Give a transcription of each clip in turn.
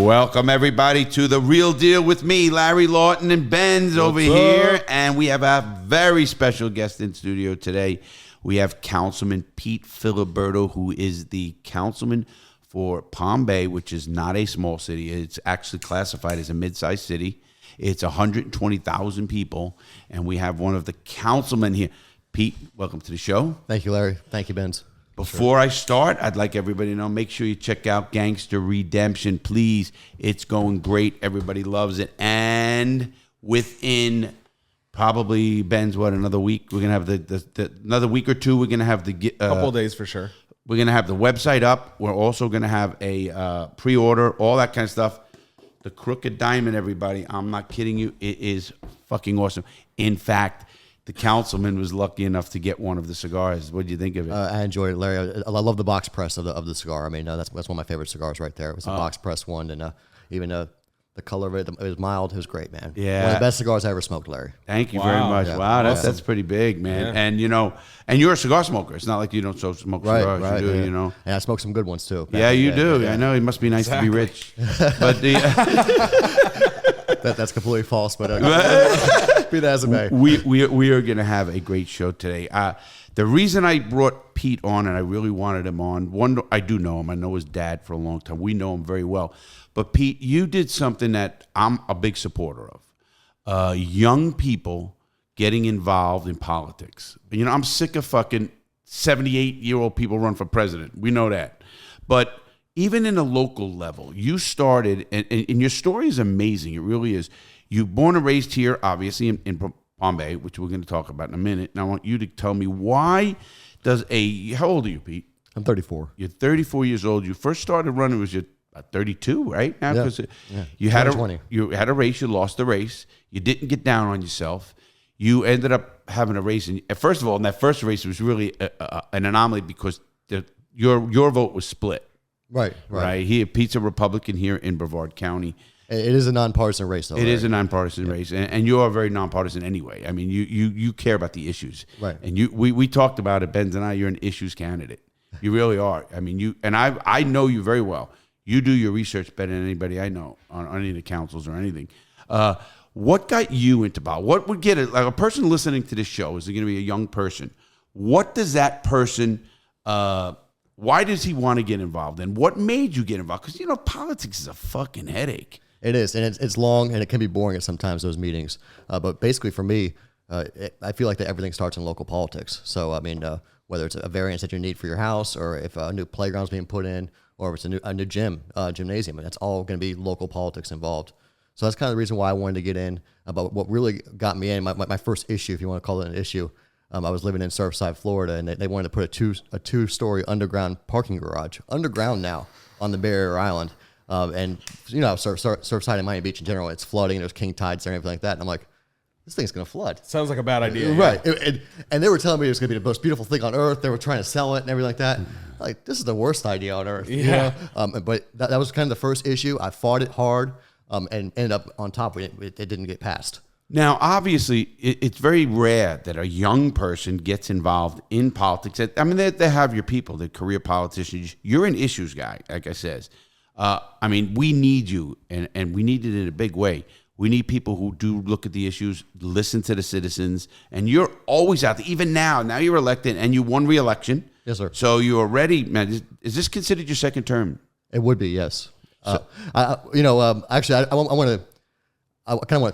Welcome, everybody, to The Real Deal with me, Larry, Lawton, and Benz over here. And we have a very special guest in studio today. We have Councilman Pete Filiberto, who is the councilman for Palm Bay, which is not a small city. It's actually classified as a mid-sized city. It's 120,000 people, and we have one of the councilmen here. Pete, welcome to the show. Thank you, Larry. Thank you, Benz. Before I start, I'd like everybody to know, make sure you check out Gangster Redemption, please. It's going great. Everybody loves it. And within probably, Ben's, another week? We're going to have another week or two, we're going to have the... couple of days for sure. We're going to have the website up. We're also going to have a pre-order, all that kind of stuff. The Crooked Diamond, everybody. I'm not kidding you. It is fucking awesome. In fact, the councilman was lucky enough to get one of the cigars. What did you think of it? I enjoyed it, Larry. I love the box press of the cigar. I mean, that's one of my favorite cigars right there. It was a box press one, and even the color of it was mild. It was great, man. Yeah. One of the best cigars I ever smoked, Larry. Thank you very much. Yeah. Wow, that's pretty big, man. Yeah. And and you're a cigar smoker. It's not like you don't smoke cigars. Right, you do, And I smoke some good ones too. Yeah, you do. Yeah. I know it must be nice to be rich. But that's completely false, but be that as it may. We are going to have a great show today. The reason I brought Pete on, and I really wanted him on, one, I do know him. I know his dad for a long time. We know him very well. But Pete, you did something that I'm a big supporter of. Young people getting involved in politics. I'm sick of fucking 78-year-old people run for president. We know that. But even in a local level, you started, and your story is amazing. It really is. You're born and raised here, obviously, in Palm Bay, which we're going to talk about in a minute. And I want you to tell me, how old are you, Pete? I'm 34. You're 34 years old. You first started running was you're 32, right? Now, because you had a race, you lost the race. You didn't get down on yourself. You ended up having a race. And first of all, in that first race, it was really an anomaly because your vote was split. Right. Pete's a Republican here in Brevard County. It is a nonpartisan race, though. It is a nonpartisan race, and you are very nonpartisan anyway. I mean, you care about the issues, right? And we talked about it, Benz and I. You're an issues candidate. You really are. I mean, I know you very well. You do your research better than anybody I know on any of the councils or anything. What got you into politics? What would get it? Like a person listening to this show is going to be a young person. What does that person? Why does he want to get involved? And what made you get involved? Because politics is a fucking headache. It is, and it's long, and it can be boring at sometimes, those meetings. But basically, for me, I feel like that everything starts in local politics. So, I mean, whether it's a variance that you need for your house, or if a new playground's being put in, or if it's a new gymnasium, and that's all going to be local politics involved. So that's kind of the reason why I wanted to get in. But what really got me in, my first issue, if you want to call it an issue, I was living in Surfside, Florida, and they wanted to put a two-story underground parking garage, underground now, on the Barrier Island. And Surfside and Miami Beach in general, it's flooding. There's king tides and everything like that. And I'm like, this thing's gonna flood. Sounds like a bad idea, right? And they were telling me it was gonna be the most beautiful thing on earth. They were trying to sell it and everything like that. Like, this is the worst idea on earth. Yeah. But that was kind of the first issue. I fought it hard, and ended up on top of it. It didn't get passed. Now, obviously, it's very rare that a young person gets involved in politics. I mean, they have your people, the career politicians. You're an issues guy, like I says. I mean, we need you, and we need it in a big way. We need people who do look at the issues, listen to the citizens, and you're always out there. Even now you're elected, and you won re-election. Yes, sir. So you're already, man, is this considered your second term? It would be, yes. Actually, I kind of want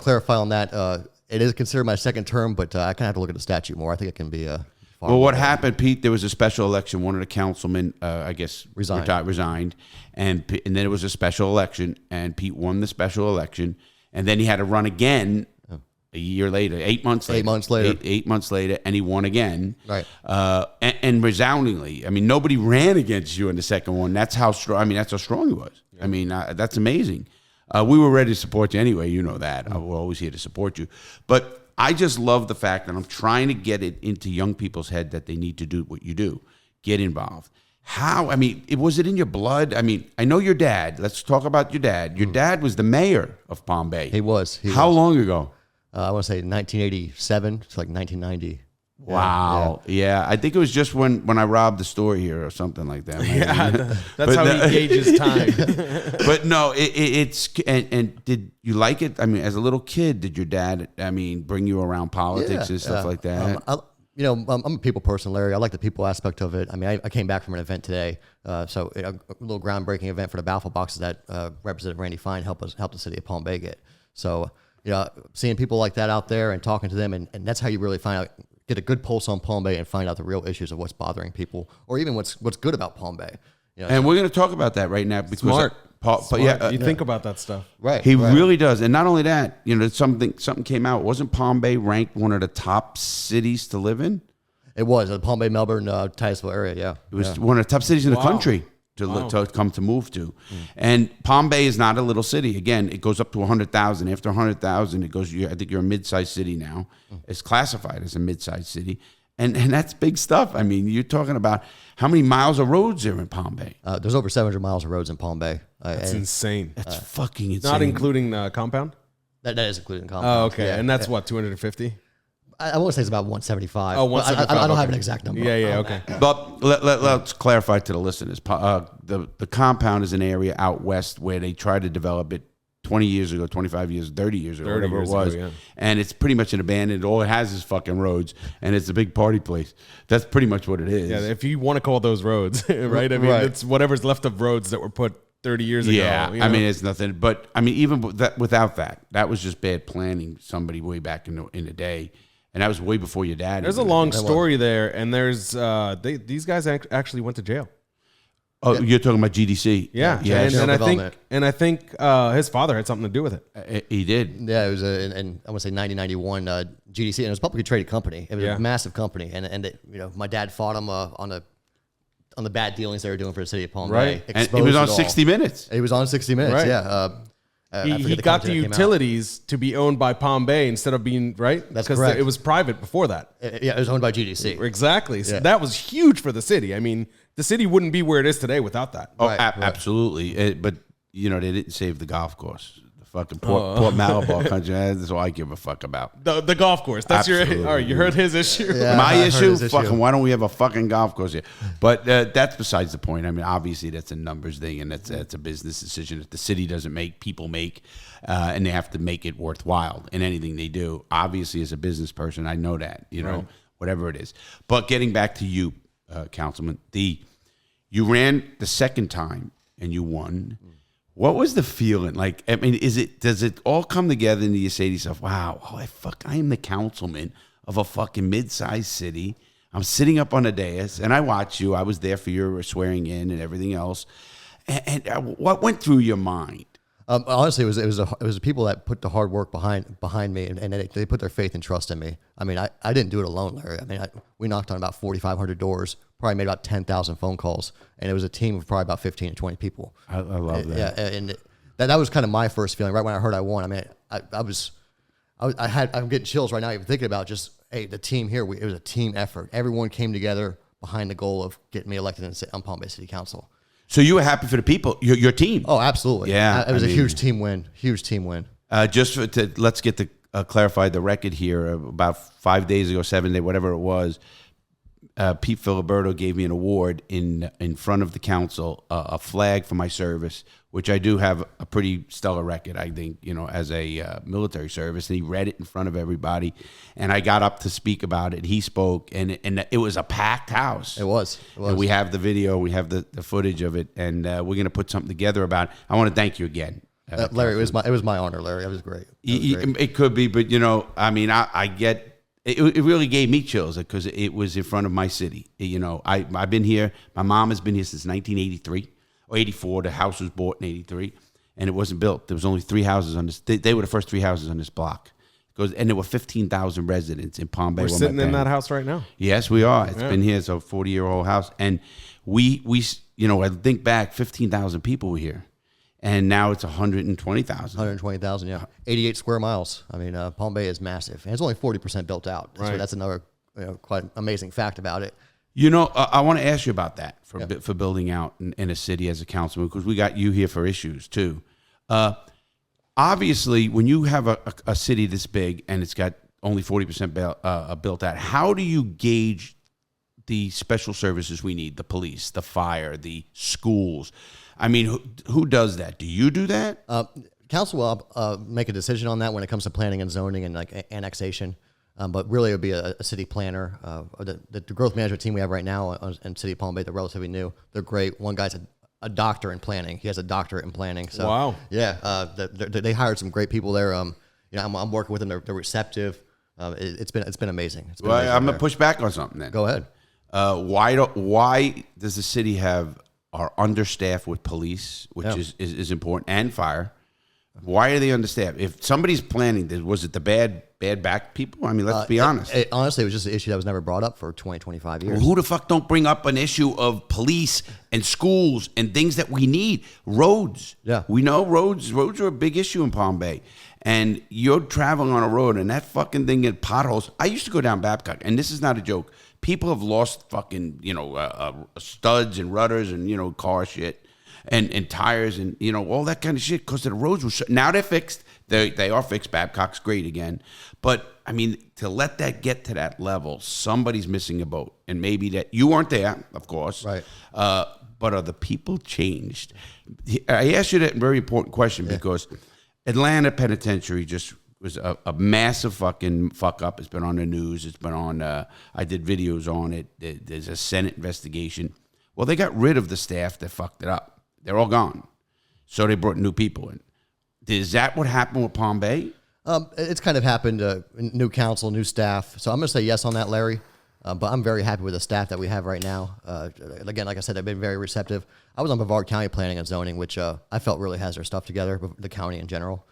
to clarify on that. It is considered my second term, but I kind of have to look at the statute more. I think it can be well, what happened, Pete? There was a special election. One of the councilmen, I guess, resigned, and then it was a special election, and Pete won the special election, and then he had to run again a year later, 8 months later. 8 months later. 8 months later, and he won again. Right. And resoundingly. I mean, nobody ran against you in the second one. That's how strong. I mean, that's how strong he was. Yeah. I mean, that's amazing. We were ready to support you anyway. You know that. We're always here to support you, but I just love the fact that I'm trying to get it into young people's head that they need to do what you do, get involved. How? I mean, was it in your blood? I mean, I know your dad. Let's talk about your dad. Your dad was the mayor of Palm Bay. He was. How long ago? I want to say 1987 to like 1990. Wow. Yeah. I think it was just when I robbed the store here or something like that. Yeah, that's how he gauges time. But no, it's and did you like it? I mean, as a little kid, did your dad, bring you around politics and stuff like that? I'm a people person, Larry. I like the people aspect of it. I mean, I came back from an event today, so a little groundbreaking event for the baffle boxes that Representative Randy Fine helped the city of Palm Bay get. So, seeing people like that out there and talking to them, and that's how you really get a good pulse on Palm Bay and find out the real issues of what's bothering people, or even what's good about Palm Bay. And we're going to talk about that right now because Smart. Smart. You think about that stuff, right? He really does, and not only that, something came out. Wasn't Palm Bay ranked one of the top cities to live in? It was the Palm Bay, Melbourne, Titusville area. Yeah, it was one of the top cities in the country to move to. And Palm Bay is not a little city. Again, it goes up to 100,000. After 100,000, it goes. I think you're a mid-sized city now. It's classified as a mid-sized city, and that's big stuff. I mean, you're talking about how many miles of roads are in Palm Bay? There's over 700 miles of roads in Palm Bay. That's insane. That's fucking insane. Not including the compound? That is including compound. Oh, okay. And that's what, 250? I want to say it's about 175. Oh, 175. I don't have an exact number. Yeah, okay. But let's clarify to the listeners. The compound is an area out west where they tried to develop it 20 years ago, 25 years, 30 years ago, whatever it was. And it's pretty much an abandoned. All it has is fucking roads, and it's a big party place. That's pretty much what it is. Yeah, if you want to call those roads, right? I mean, it's whatever's left of roads that were put 30 years ago. Yeah, I mean, it's nothing. But, even without that was just bad planning, somebody way back in the day. And that was way before your dad. There's a long story there, and there's these guys actually went to jail. Oh, you're talking about GDC? Yeah. And I think his father had something to do with it. He did. Yeah, it was I want to say 1991 GDC, and it was a publicly traded company. It was a massive company, and my dad fought him on the bad dealings they were doing for the city of Palm Bay. And it was on 60 Minutes. It was on 60 Minutes. Right. Yeah. He got the utilities to be owned by Palm Bay instead of being, right? That's because correct. it was private before that. Yeah, it was owned by GDC. Exactly. So that was huge for the city. I mean, the city wouldn't be where it is today without that. Oh, absolutely. But, they didn't save the golf course. The fucking Port Malabar country. That's all I give a fuck about. The golf course. That's Absolutely. all right, you heard his issue. Yeah, My issue? Issue. Fucking, why don't we have a fucking golf course here? But that's besides the point. I mean, obviously, that's a numbers thing, and that's a business decision that the city doesn't make, people make, and they have to make it worthwhile in anything they do. Obviously, as a business person, I know that, whatever it is. But getting back to you, Councilman, you ran the second time, and you won. What was the feeling? Like, I mean, does it all come together and you say to yourself, wow, I am the councilman of a fucking mid-sized city. I'm sitting up on a dais and I watch you. I was there for your swearing in and everything else. And what went through your mind? Honestly, it was the people that put the hard work behind me, and they put their faith and trust in me. I mean, I didn't do it alone, Larry. I mean, we knocked on about 4,500 doors, probably made about 10,000 phone calls, and it was a team of probably about 15 to 20 people. I love that. Yeah, and that was kind of my first feeling right when I heard I won. I mean, I'm getting chills right now even thinking about just the team here. It was a team effort. Everyone came together behind the goal of getting me elected on Palm Bay City Council. So you were happy for the people, your team. Oh, absolutely. Yeah, it was a huge team win. Huge team win. Let's get to clarify the record here. About 5 days ago, 7 days, whatever it was, Pete Filiberto gave me an award in front of the council, a flag for my service, which I do have a pretty stellar record, I think, as a military service. And he read it in front of everybody, and I got up to speak about it. He spoke, and it was a packed house. It was. And we have the video, we have the footage of it, and we're going to put something together about it. I want to thank you again. Larry, it was my honor, Larry. It was great. It could be, but I mean, I get. It really gave me chills because it was in front of my city. I've been here. My mom has been here since 1983 or 84. The house was bought in 83, and it wasn't built. There was only 3 houses on this. They were the first 3 houses on this block. And there were 15,000 residents in Palm Bay. We're sitting in that house right now. Yes, we are. It's been here. It's a 40-year-old house, and we I think back, 15,000 people were here. And now it's 120,000. 120,000, yeah. 88 square miles. I mean, Palm Bay is massive. And it's only 40% built out. Right. So that's another quite amazing fact about it. I want to ask you about that for building out in a city as a councilman, because we got you here for issues too. Obviously, when you have a city this big and it's got only 40% built out. How do you gauge the special services we need? The police, the fire, the schools. I mean, who does that? Do you do that? Council will make a decision on that when it comes to planning and zoning and like annexation. But really, it would be a city planner. The growth management team we have right now in City of Palm Bay, they're relatively new. They're great. One guy's a doctor in planning. He has a doctorate in planning. So, wow. Yeah, they hired some great people there. I'm working with them. They're receptive. It's been amazing. It's been amazing I'm gonna push back on something then. Go ahead. Why does the city are understaffed with police, which is important, and fire? Why are they understaffed? If somebody's planning, was it the bad back people? I mean, let's be honest. Honestly, it was just an issue that was never brought up for 20, 25 years. Well, who the fuck don't bring up an issue of police and schools and things that we need? Roads. Yeah. We know roads are a big issue in Palm Bay. And you're traveling on a road and that fucking thing in potholes. I used to go down Babcock, and this is not a joke. People have lost fucking, studs and rudders and, car shit. And tires and, all that kind of shit because the roads were shut. Now they're fixed. They are fixed. Babcock's great again. But, I mean, to let that get to that level, somebody's missing a boat. And maybe that you weren't there, of course. Right. But are the people changed? I asked you that very important question because Atlanta Penitentiary just was a massive fucking fuck up. It's been on the news. It's been on, I did videos on it. There's a Senate investigation. Well, they got rid of the staff that fucked it up. They're all gone. So they brought new people in. Is that what happened with Palm Bay? It's kind of happened, new council, new staff. So I'm going to say yes on that, Larry. But I'm very happy with the staff that we have right now. Again, like I said, they've been very receptive. I was on Brevard County Planning and Zoning, which I felt really has their stuff together, the county in general.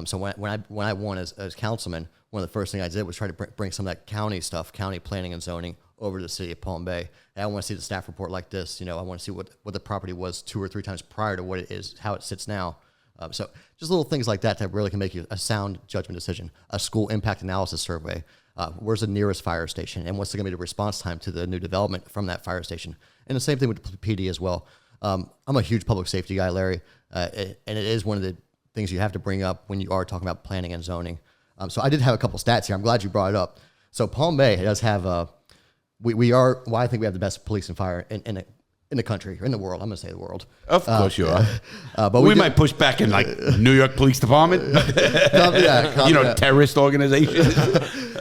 So when I won as councilman, one of the first things I did was try to bring some of that county stuff, county planning and zoning, over to the city of Palm Bay. And I want to see the staff report like this. I want to see what the property was 2 or 3 times prior to what it is, how it sits now. So just little things like that really can make you a sound judgment decision. A school impact analysis survey. Where's the nearest fire station? And what's going to be the response time to the new development from that fire station? And the same thing with PD as well. I'm a huge public safety guy, Larry. And it is one of the things you have to bring up when you are talking about planning and zoning. So I did have a couple stats here. I'm glad you brought it up. So Palm Bay does have I think we have the best police and fire in the country, or in the world. I'm going to say the world. Of course you are. But we might push back in like New York Police Department. Terrorist organizations.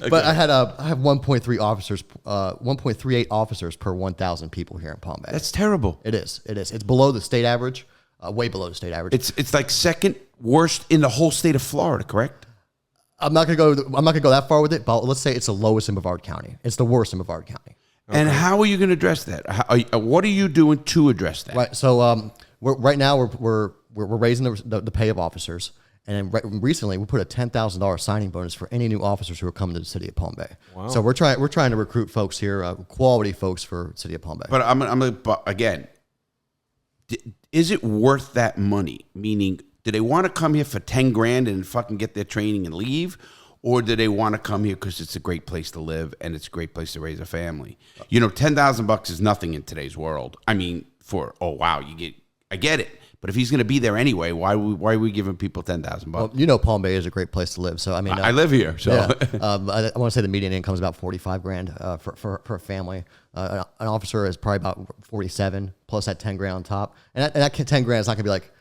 But I have 1.3 officers, 1.38 officers per 1,000 people here in Palm Bay. That's terrible. It is. It's below the state average, way below the state average. It's like second worst in the whole state of Florida, correct? I'm not gonna go that far with it, but let's say it's the lowest in Brevard County. It's the worst in Brevard County. Okay. And how are you going to address that? What are you doing to address that? Right. So right now we're raising the pay of officers, and then recently we put a $10,000 signing bonus for any new officers who are coming to the city of Palm Bay. Wow. So we're trying to recruit folks here, quality folks for city of Palm Bay. But again, is it worth that money? Meaning, do they want to come here for 10 grand and fucking get their training and leave? Or do they want to come here because it's a great place to live and it's a great place to raise a family? $10,000 is nothing in today's world. I mean, I get it. But if he's going to be there anyway, why are we giving people $10,000? Well, Palm Bay is a great place to live. So I mean, I live here. So yeah. I want to say the median income is about 45 grand for a family. An officer is probably about 47 plus that 10 grand on top. And that 10 grand is not going to be like,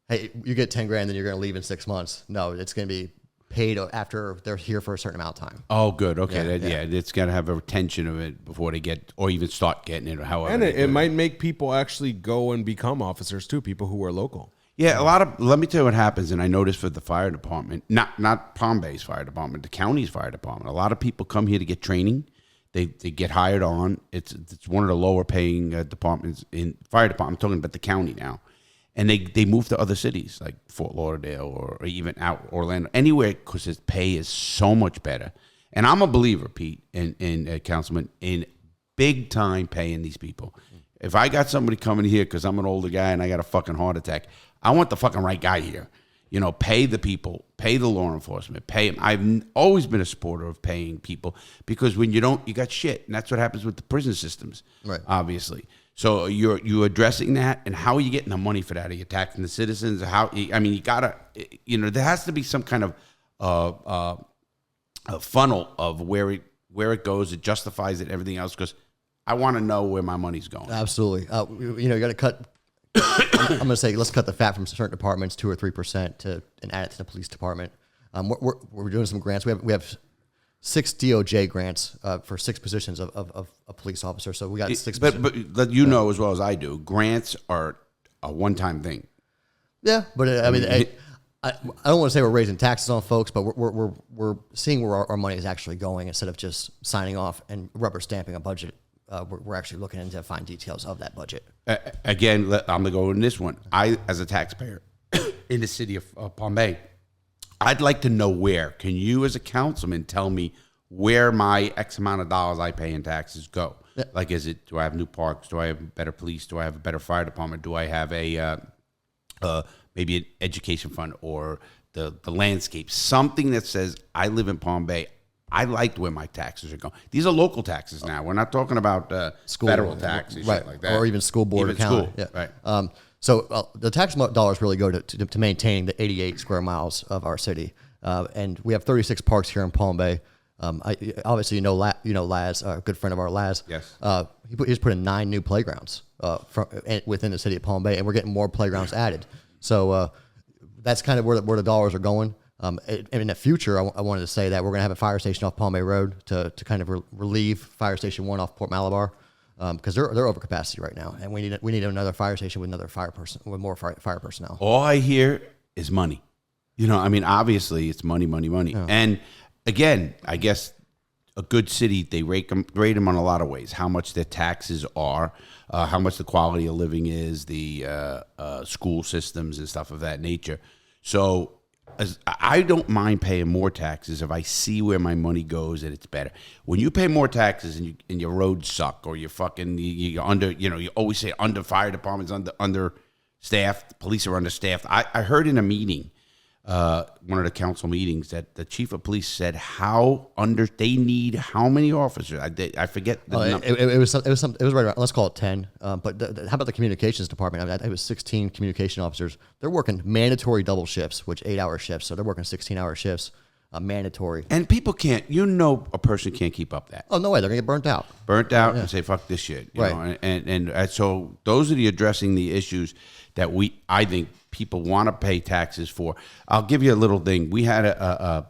hey, you get 10 grand, then you're going to leave in 6 months. No, it's going to be paid after they're here for a certain amount of time. Oh, good. Okay. It's got to have a retention of it before they get, or even start getting it, or however. And it might make people actually go and become officers too, people who are local. Yeah, let me tell you what happens, and I noticed for the fire department, not Palm Bay's fire department, the county's fire department, a lot of people come here to get training. They get hired on. It's one of the lower paying departments in fire department. I'm talking about the county now. And they move to other cities like Fort Lauderdale or even out Orlando, anywhere, because his pay is so much better. And I'm a believer, Pete, in Councilman, in big time paying these people. If I got somebody coming here because I'm an older guy and I got a fucking heart attack, I want the fucking right guy here. Pay the people, pay the law enforcement, pay them. I've always been a supporter of paying people because when you don't, you got shit. And that's what happens with the prison systems, right? Obviously. So you're addressing that, and how are you getting the money for that? Are you taxing the citizens? You gotta, there has to be some kind of funnel of where it goes. It justifies it, everything else, because I want to know where my money's going. Absolutely. You got to cut. I'm going to say let's cut the fat from certain departments, 2 or 3%, and add it to the police department. We're doing some grants. We have 6 DOJ grants for 6 positions of a police officer. So we got 6. But you know as well as I do, grants are a one-time thing. Yeah, but I don't want to say we're raising taxes on folks, but we're seeing where our money is actually going instead of just signing off and rubber stamping a budget. We're actually looking into fine details of that budget. Again, I'm going to go in this one. I, as a taxpayer in the city of Palm Bay, I'd like to know where. Can you, as a councilman, tell me where my X amount of dollars I pay in taxes go? Yeah. Like, do I have new parks? Do I have better police? Do I have a better fire department? Do I have maybe an education fund or the landscape? Something that says I live in Palm Bay. I liked where my taxes are going. These are local taxes now. We're not talking about federal taxes, right? Shit like that, or even school board account. Yeah, right. So the tax dollars really go to maintaining the 88 square miles of our city, and we have 36 parks here in Palm Bay. Obviously, Laz, a good friend of our Laz. Yes. He's put in 9 new playgrounds within the city of Palm Bay, and we're getting more playgrounds added. So that's kind of where the dollars are going. In the future, I wanted to say that we're going to have a fire station off Palm Bay Road to kind of relieve Fire Station 1 off Port Malabar, because they're over capacity right now, and we need another fire station with more fire personnel. All I hear is money. Obviously it's money. Yeah. And again, I guess a good city, they rate them on a lot of ways. How much their taxes are, how much the quality of living is, the school systems and stuff of that nature. So I don't mind paying more taxes if I see where my money goes and it's better. When you pay more taxes and your roads suck, or you're under, you always say under fire departments, understaffed, police are understaffed. I heard in a meeting, one of the council meetings, that the chief of police said they need how many officers? I forget the number. It was right around, let's call it 10. But how about the communications department? It was 16 communication officers. They're working mandatory double shifts, which 8-hour shifts. So they're working 16-hour shifts, mandatory. And people can't. A person can't keep up that. Oh no way, they're gonna get burnt out. And say fuck this shit. You know? And so those are addressing the issues that I think people want to pay taxes for. I'll give you a little thing. We had a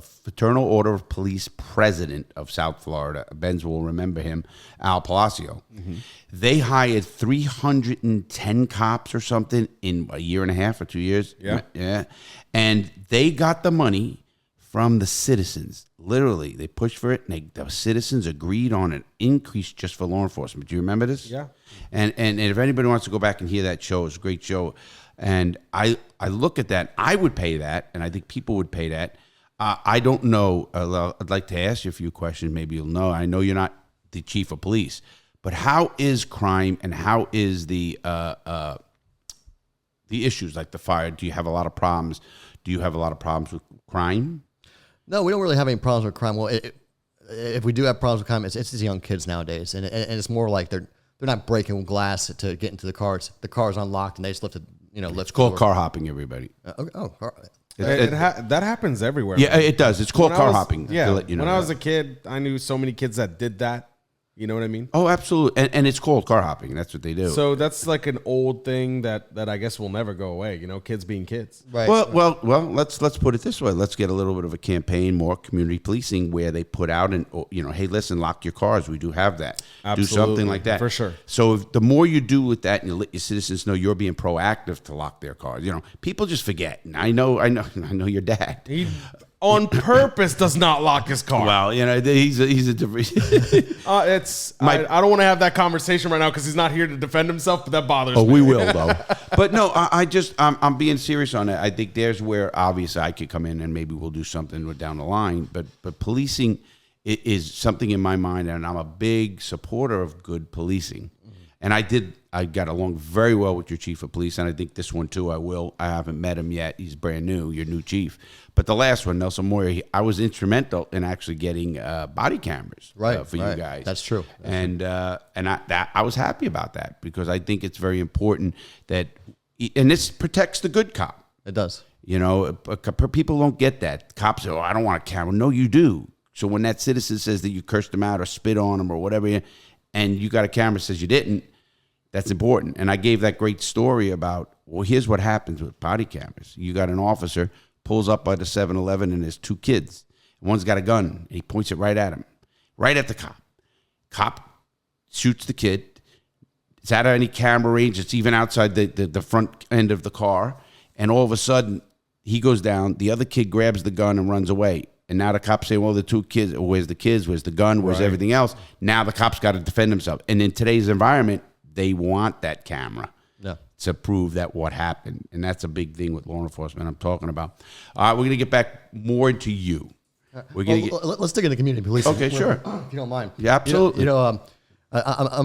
Fraternal Order of Police president of South Florida. Benz will remember him, Al Palacio. Mm-hmm. They hired 310 cops or something in a year and a half or 2 years. Yeah. And they got the money from the citizens. Literally, they pushed for it, and the citizens agreed on an increase just for law enforcement. Do you remember this? Yeah. And if anybody wants to go back and hear that show, it's a great show. And I look at that. I would pay that, and I think people would pay that. I don't know. I'd like to ask you a few questions. Maybe you'll know. I know you're not the chief of police, but how is crime and how is the issues like the fire? Do you have a lot of problems? Do you have a lot of problems with crime? No, we don't really have any problems with crime. Well, if we do have problems with crime, it's these young kids nowadays, and it's more like they're not breaking glass to get into the cars. The car's unlocked, and they just lift it. It's called car hopping, everybody. That happens everywhere. Yeah, it does. It's called car hopping. Yeah. To let you know when I was a kid, I knew so many kids that did that. You know what I mean? Oh, absolutely. And it's called car hopping. That's what they do. So that's like an old thing that I guess will never go away. Kids being kids. Right. Well. Let's put it this way. Let's get a little bit of a campaign, more community policing, where they put out hey, listen, lock your cars. We do have that. Absolutely. Do something like that For sure. So the more you do with that, and you let your citizens know you're being proactive to lock their cars. People just forget. And I know your dad. He on purpose does not lock his car. Well, he's a different. I don't want to have that conversation right now because he's not here to defend himself, but that bothers me. Oh, we will though. But no, I'm being serious on that. I think there's where obviously I could come in and maybe we'll do something down the line. But policing is something in my mind, and I'm a big supporter of good policing. And I got along very well with your chief of police, and I think this one too I will. I haven't met him yet. He's brand new, your new chief. But the last one, Nelson Moyer, I was instrumental in actually getting body cameras for you guys. That's true. I was happy about that because I think it's very important and this protects the good cop. It does. You know, people don't get that. Cops say, "Oh, I don't want a camera." No, you do. So when that citizen says that you cursed them out or spit on them or whatever, and you got a camera that says you didn't, that's important. And I gave that great story about, well, here's what happens with body cameras. You got an officer pulls up by the 7-Eleven and there's two kids. One's got a gun and he points it right at him, right at the cop. Cop shoots the kid. It's out of any camera range. It's even outside the front end of the car. And all of a sudden, he goes down. The other kid grabs the gun and runs away. And now the cops say, well, the two kids, where's the kids? Where's the gun? Where's everything else? Now the cop's got to defend himself. And in today's environment, they want that camera to prove that what happened. And that's a big thing with law enforcement I'm talking about. We're going to get back more into you. Let's dig into community policing. Okay, sure. If you don't mind. Yeah, absolutely. I'm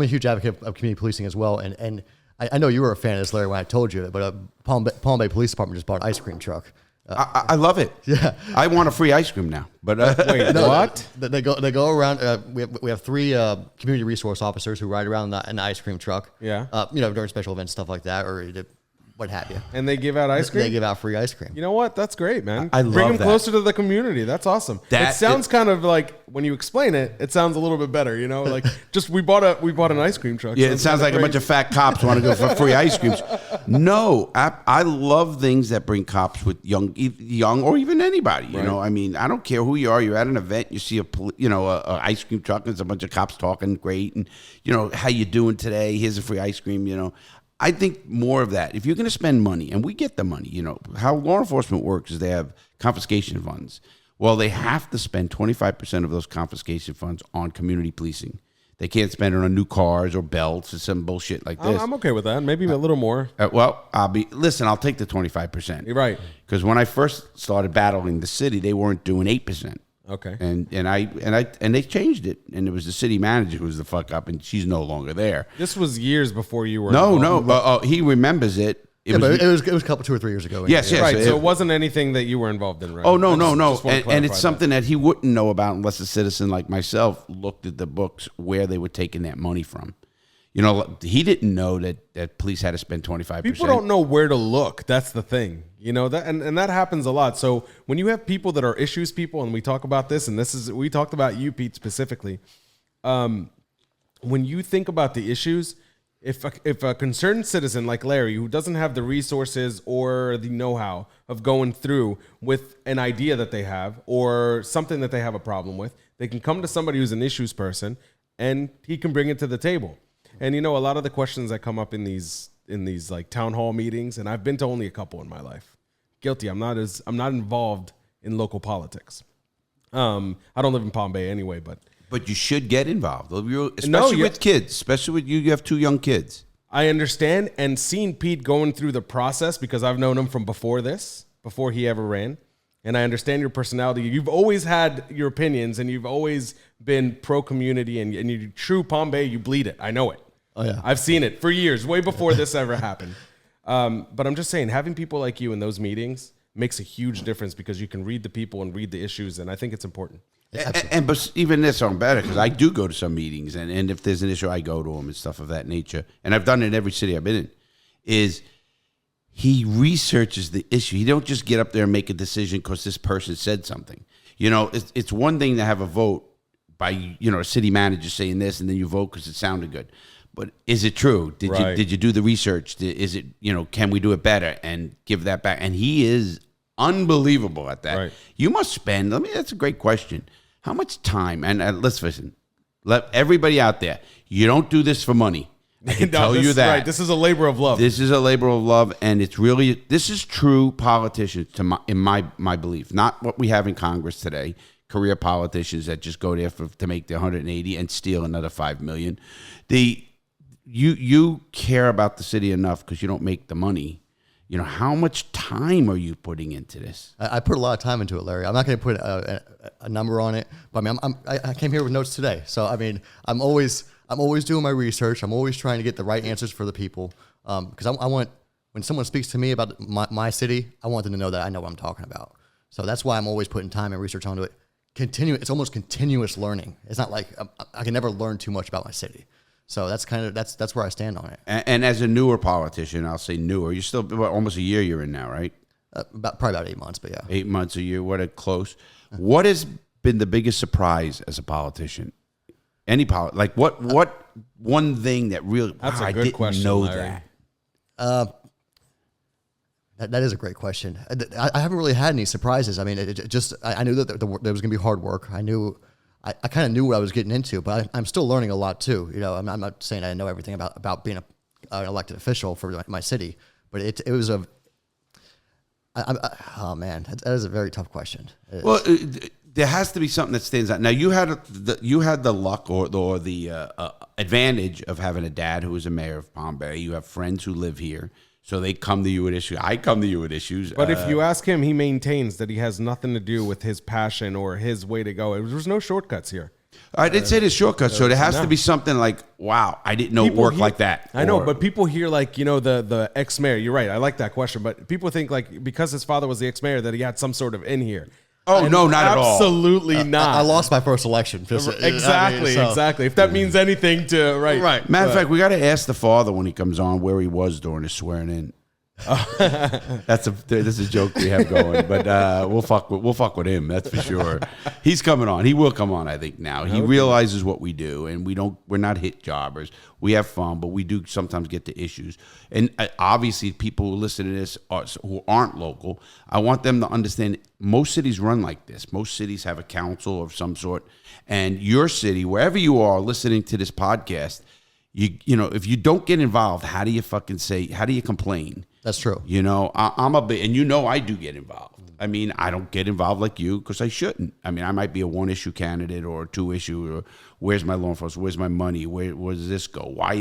a huge advocate of community policing as well. And I know you were a fan of this, Larry, when I told you, but Palm Bay Police Department just bought an ice cream truck. I love it. Yeah, I want a free ice cream now. But Wait, what? They go around. We have 3 community resource officers who ride around in the ice cream truck. Yeah. During special events, stuff like that, or what have you. And they give out ice cream? They give out free ice cream. You know what? That's great, man. I love Bring them that. closer to the community. That's awesome. It sounds kind of like, when you explain it, it sounds a little bit better, you know? Like, just we bought an ice cream truck. Yeah, it sounds like a bunch of fat cops want to go for free ice creams. No, I love things that bring cops with young or even anybody. You know, I mean, I don't care who you are. You're at an event, you see a ice cream truck, and there's a bunch of cops talking great, and how you doing today? Here's a free ice cream. I think more of that. If you're going to spend money, and we get the money, how law enforcement works is they have confiscation funds. Well, they have to spend 25% of those confiscation funds on community policing. They can't spend it on new cars or belts or some bullshit like this. I'm okay with that. Maybe a little more. I'll take the 25%. You're right. Because when I first started battling the city, they weren't doing 8%. Okay. And they changed it, and it was the city manager who was the fuck up, and she's no longer there. This was years before you were. No. He remembers it. It was a couple 2 or 3 years ago. Yes. Right. So it wasn't anything that you were involved in, right? Oh no. And it's that. something that he wouldn't know about unless a citizen like myself looked at the books where they were taking that money from. He didn't know that police had to spend 25%. People don't know where to look. That's the thing. That and that happens a lot. So when you have people that are issues people, and we talk about this, and we talked about you, Pete, specifically. When you think about the issues, if a concerned citizen like Larry, who doesn't have the resources or the know-how of going through with an idea that they have or something that they have a problem with, they can come to somebody who's an issues person, and he can bring it to the table. And a lot of the questions that come up in these like town hall meetings, and I've been to only a couple in my life. Guilty. I'm not involved in local politics. I don't live in Palm Bay anyway, but you should get involved, especially with kids. Especially with you. You have 2 young kids. I understand, and seeing Pete going through the process, because I've known him from before he ever ran, and I understand your personality. You've always had your opinions, and you've always been pro-community, and you're true Palm Bay. You bleed it. I know it. Oh, yeah. I've seen it for years, way before this ever happened. But I'm just saying, having people like you in those meetings makes a huge difference, because you can read the people and read the issues, and I think it's important. But even this, I'm better, because I do go to some meetings, and if there's an issue, I go to them and stuff of that nature. And I've done it in every city I've been in. Is he researches the issue. He don't just get up there and make a decision because this person said something. It's one thing to have a vote by a city manager saying this, and then you vote because it sounded good. But is it true? Did you do the research? Is it, can we do it better and give that back? And he is unbelievable at that. Right. You must spend, that's a great question. How much time, and let's listen, let everybody out there, you don't do this for money. I can tell you that. Right. This is a labor of love. This is a labor of love, and this is true politicians in my belief, not what we have in Congress today. Career politicians that just go there to make the 180 and steal another $5 million. You care about the city enough because you don't make the money. How much time are you putting into this? I put a lot of time into it, Larry. I'm not going to put a number on it, but I came here with notes today. So I'm always doing my research. I'm always trying to get the right answers for the people, because I want, when someone speaks to me about my city, I want them to know that I know what I'm talking about. So that's why I'm always putting time and research onto it. It's almost continuous learning. It's not like I can never learn too much about my city. So that's where I stand on it. And as a newer politician, I'll say newer. You're still almost a year you're in now, right? Probably about 8 months, but yeah. 8 months, a year. What a close. What has been the biggest surprise as a politician? Like what one thing that really That's a I good didn't question, know Larry. that. That is a great question. I haven't really had any surprises. I mean, I knew that there was going to be hard work. I kind of knew what I was getting into, but I'm still learning a lot too. You know, I'm not saying I know everything about being an elected official for my city, but it was oh man, that is a very tough question. Well, there has to be something that stands out. Now you had the luck or the advantage of having a dad who was a mayor of Palm Bay. You have friends who live here, so they come to you with issues. I come to you with issues. But if you ask him, he maintains that he has nothing to do with his passion or his way to go. There's no shortcuts here. I didn't say the shortcut, so there has to be something like, wow, I didn't know it worked like that. I know, but people hear like, the ex-mayor. You're right. I like that question. But people think like because his father was the ex-mayor that he had some sort of in here. Oh, no, not at all. Absolutely not. I lost my first election. Exactly. If that means anything to, right. Matter of fact, we got to ask the father when he comes on where he was during his swearing in. This is a joke we have going, but we'll fuck with him. That's for sure. He's coming on. He will come on. I think now he realizes what we do, and we're not hit jobbers. We have fun, but we do sometimes get to issues. And obviously, people who listen to this who aren't local, I want them to understand. Most cities run like this. Most cities have a council of some sort, and your city, wherever you are, listening to this podcast, you know, if you don't get involved, how do you complain? That's true. You know, I'm a bit, and you know, I do get involved. I mean, I don't get involved like you because I shouldn't. I mean, I might be a 1-issue candidate or a 2-issue. Or where's my law enforcement? Where's my money? Where does this go? Why?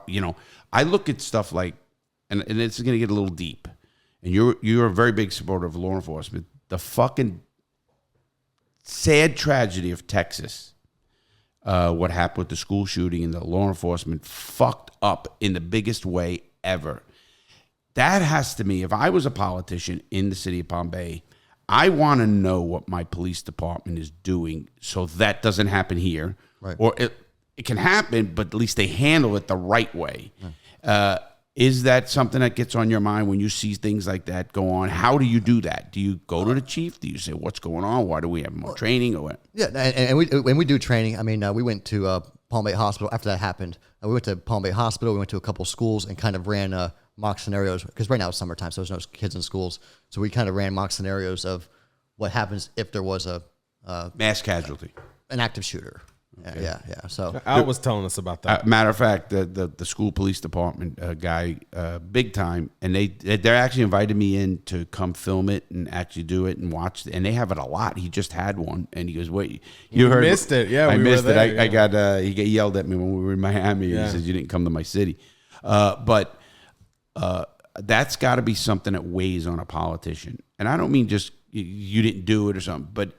You know, I look at stuff like, and it's going to get a little deep. And you're a very big supporter of law enforcement. The fucking sad tragedy of Texas. What happened with the school shooting and the law enforcement fucked up in the biggest way ever. That has to me, if I was a politician in the city of Palm Bay, I want to know what my police department is doing so that doesn't happen here. Right. Or it can happen, but at least they handle it the right way. Is that something that gets on your mind when you see things like that go on? How do you do that? Do you go to the chief? Do you say, what's going on? Why do we have more training? Or what? Yeah, and we do training. I mean, we went to Palm Bay Hospital after that happened. We went to Palm Bay Hospital. We went to a couple schools and kind of ran mock scenarios because right now it's summertime, so there's no kids in schools. So we kind of ran mock scenarios of what happens if there was a mass casualty, an active shooter. Okay. Yeah. So Al was telling us about that. Matter of fact, the school police department guy, big time, and they're actually invited me in to come film it and actually do it and watch it. And they have it a lot. He just had one, and he goes, "Wait, you heard missed it? Yeah, I we missed were it. there, I got he yelled at me when we were in Miami. Yeah. He says you didn't come to my city, but that's got to be something that weighs on a politician. And I don't mean just you didn't do it or something, but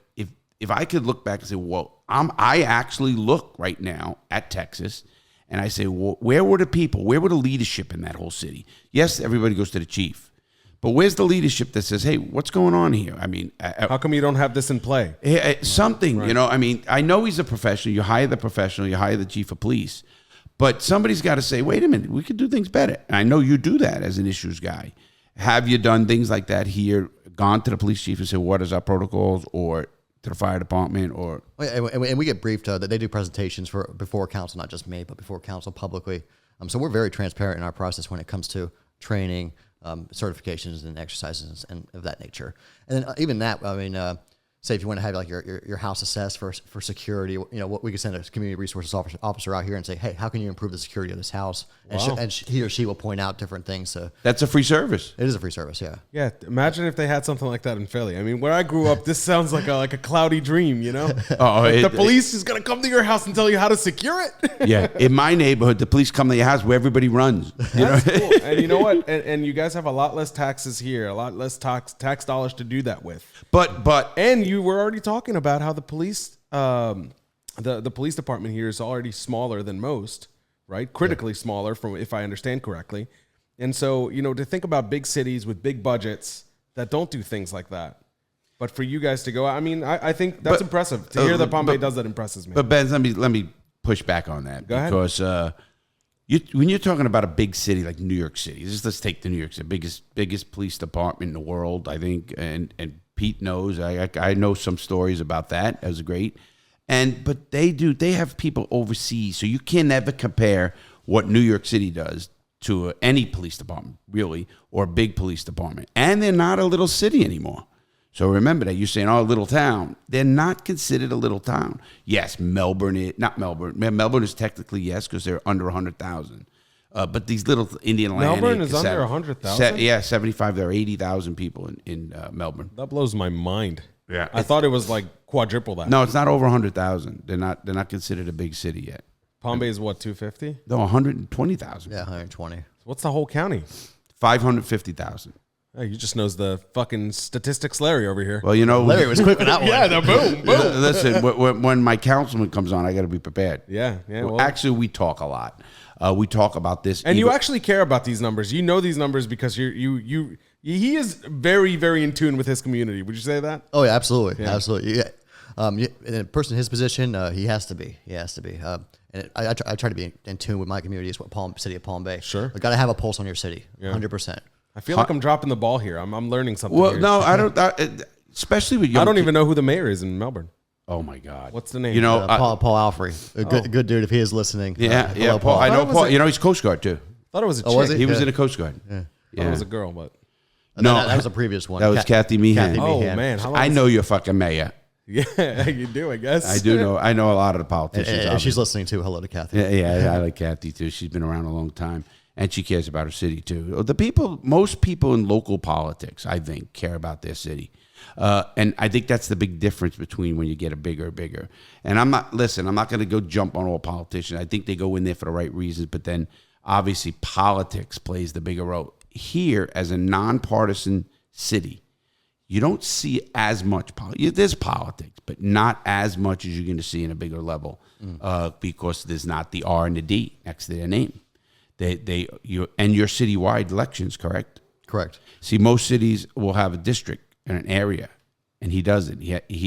if I could look back and say, well, I actually look right now at Texas and I say, well, where were the people? Where were the leadership in that whole city? Yes, everybody goes to the chief, but where's the leadership that says, hey, what's going on here? I mean, how come you don't have this in play? Something, Right. You know, I mean, I know he's a professional. You hire the professional, you hire the chief of police, but somebody's got to say, wait a minute, we could do things better. And I know you do that as an issues guy. Have you done things like that here, gone to the police chief and said, what is our protocols, or to the fire department, or? And we get briefed that they do presentations before council, not just me, but before council publicly. So we're very transparent in our process when it comes to training, certifications and exercises and of that nature. And then even that, I mean, say if you want to have like your house assessed for security, you know, what we could send a community resources officer out here and say, hey, how can you improve the security of this house? Wow. And he or she will point out different things. That's a free service. It is a free service, yeah. Yeah, imagine if they had something like that in Philly. I mean, where I grew up, this sounds like a cloudy dream, you know? The police is going to come to your house and tell you how to secure it? Yeah, in my neighborhood, the police come to your house where everybody runs. That's cool. And you know what? And you guys have a lot less taxes here, a lot less tax dollars to do that with. And you were already talking about how the police, the police department here is already smaller than most, right? Critically smaller, from if I understand correctly. And so, you know, to think about big cities with big budgets that don't do things like that, but for you guys to go, I mean, I think that's impressive. To hear that Palm Bay does that impresses me. But Ben, let me push back on that. Go ahead. Because When you're talking about a big city like New York City, let's take the New York City, biggest police department in the world, I think, and Pete knows. I know some stories about that. That was great. But they have people overseas, so you can never compare what New York City does to any police department, really, or a big police department. And they're not a little city anymore. So remember that. You're saying, little town. They're not considered a little town. Yes, Melbourne is, not Melbourne. Melbourne is technically, yes, because they're under 100,000. But these little Indian Atlantic. Melbourne is under 100,000? Yeah, 75. There are 80,000 people in Melbourne. That blows my mind. Yeah. I thought it was like quadruple that. No, it's not over 100,000. They're not considered a big city yet. Palm Bay is what, 250? No, 120,000. Yeah, 120. What's the whole county? 550,000. Oh, you just knows the fucking statistics, Larry over here. Well, Larry was quick with that one. Yeah, the boom. Listen, when my councilman comes on, I got to be prepared. Yeah. Well, actually, we talk a lot. We talk about this, and you actually care about these numbers. You know these numbers because he is very, very in tune with his community. Would you say that? Oh yeah, absolutely, absolutely. Yeah. And a person in his position, he has to be. And I try to be in tune with my community. Is what city of Palm Bay. Sure. You got to have a pulse on your city. 100%. I feel like I'm dropping the ball here. I'm learning something. Well, here. no, I don't. Especially with young I don't even know who the mayor is in Melbourne. Oh my God, What's the name? You know, Paul Alfrey, a good dude if he is listening. yeah, hello, Paul. I know was Paul. a- He's Coast Guard too. I thought it was a chick. was he? He was Yeah. in the Coast Guard. I thought it was a girl, but No, No, that was a previous one. that was Kathy Meehan. oh Meehan. man, how long I was know you're fucking mayor. it? Yeah, you do, I guess. I do know. I know a lot of the And, politicians. and she's listening too. Hello to Kathy. Yeah, I like Kathy too. She's been around a long time, and she cares about her city too. Most people in local politics, I think, care about their city, and I think that's the big difference between when you get a bigger. And I'm not going to go jump on all politicians. I think they go in there for the right reasons, but then obviously politics plays the bigger role. Here, as a nonpartisan city, you don't see as much there's politics, but not as much as you're going to see in a bigger level, because there's not the R and the D next to their name. And your citywide elections, correct? Correct. See, most cities will have a district and an area, and he doesn't.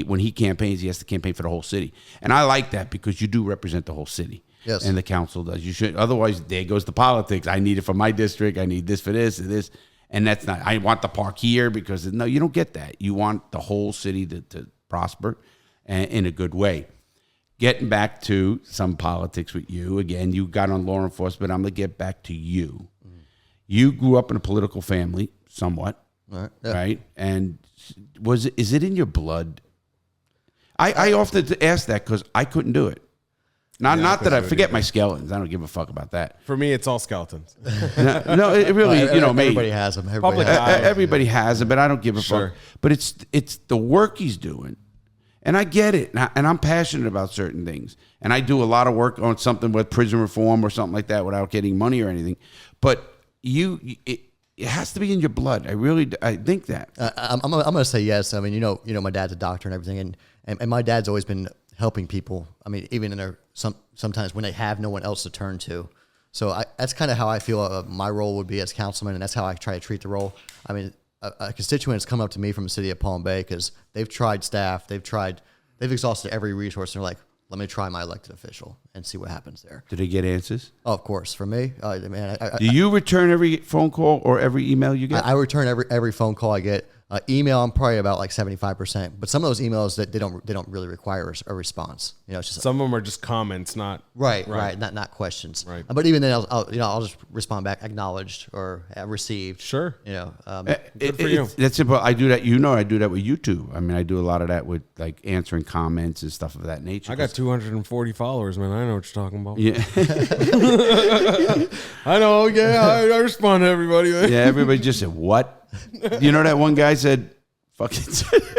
When he campaigns, he has to campaign for the whole city, and I like that because you do represent the whole city. Yes. And the council does. You should. Otherwise, there goes the politics. I need it for my district. I need this for this and this. And that's not, I want the park here because, no, you don't get that. You want the whole city to prosper in a good way. Getting back to some politics with you, again, you got on law enforcement. I'm going to get back to you. You grew up in a political family, somewhat, right? And is it in your blood? I often ask that because I couldn't do it. Not that I forget my skeletons. I don't give a fuck about that. For me, it's all skeletons. No, it really, Everybody has them. Everybody has them, but I don't give a Sure. fuck. But it's the work he's doing, and I get it, and I'm passionate about certain things, and I do a lot of work on something with prison reform or something like that without getting money or anything. But it has to be in your blood. I think that. I'm going to say yes. I mean, you know, my dad's a doctor and everything, and my dad's always been helping people. I mean, even in their sometimes when they have no one else to turn to. So that's kind of how I feel my role would be as councilman, and that's how I try to treat the role. I mean, a constituent has come up to me from the city of Palm Bay because they've tried staff, they've exhausted every resource, and they're like, let me try my elected official and see what happens there. Do they get answers? Oh, of course. For me, man, Do you return every phone call or every email you get? I return every phone call I get. Email, I'm probably about like 75%, but some of those emails that they don't really require a response. You know, it's just Some of them are just comments, not right, not questions. Right. But even then, I'll just respond back, acknowledged or received. Sure. You know, Good for you. That's simple. I do that. I do that with YouTube. I mean, I do a lot of that with like answering comments and stuff of that nature. I got 240 followers, man. I know what you're talking about. Yeah. I know. Yeah, I respond to everybody. Man. Yeah, everybody just said, what? You know that one guy said, fucking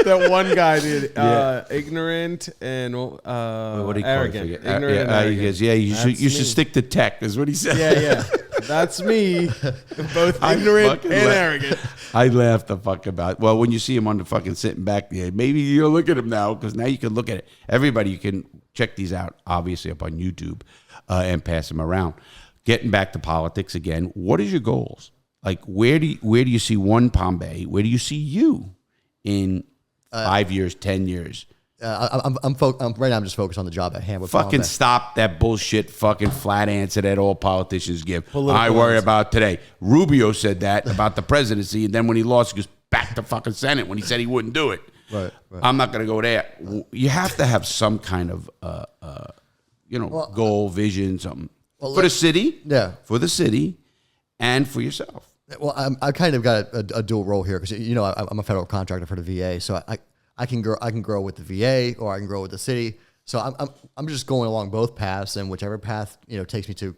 That one guy, dude, Yeah. ignorant and what do you call it? arrogant. Forget- Ignorant and He arrogant. goes, yeah, you That's should me. stick to tech, is what he said. Yeah. That's me. Both I ignorant fucking and laugh. arrogant. I laughed the fuck about. Well, when you see him on the fucking sitting back there, maybe you'll look at him now because now you can look at it. Everybody, you can check these out, obviously up on YouTube, and pass them around. Getting back to politics again, what is your goals? Like, where do you see one Palm Bay? Where do you see you in 5 years, 10 years? Right now I'm just focused on the job at hand. With Fucking stop that bullshit fucking flat answer that all politicians give. I worry about today. Rubio said that about the presidency, and then when he lost, he goes back to fucking Senate when he said he wouldn't do it. Right. I'm not going to go there. You have to have some kind of, goal, vision, something for the city. Yeah. For the city, and for yourself. Well, I kind of got a dual role here because I'm a federal contractor for the VA, so I can grow with the VA or I can grow with the city. So I'm just going along both paths, and whichever path takes me to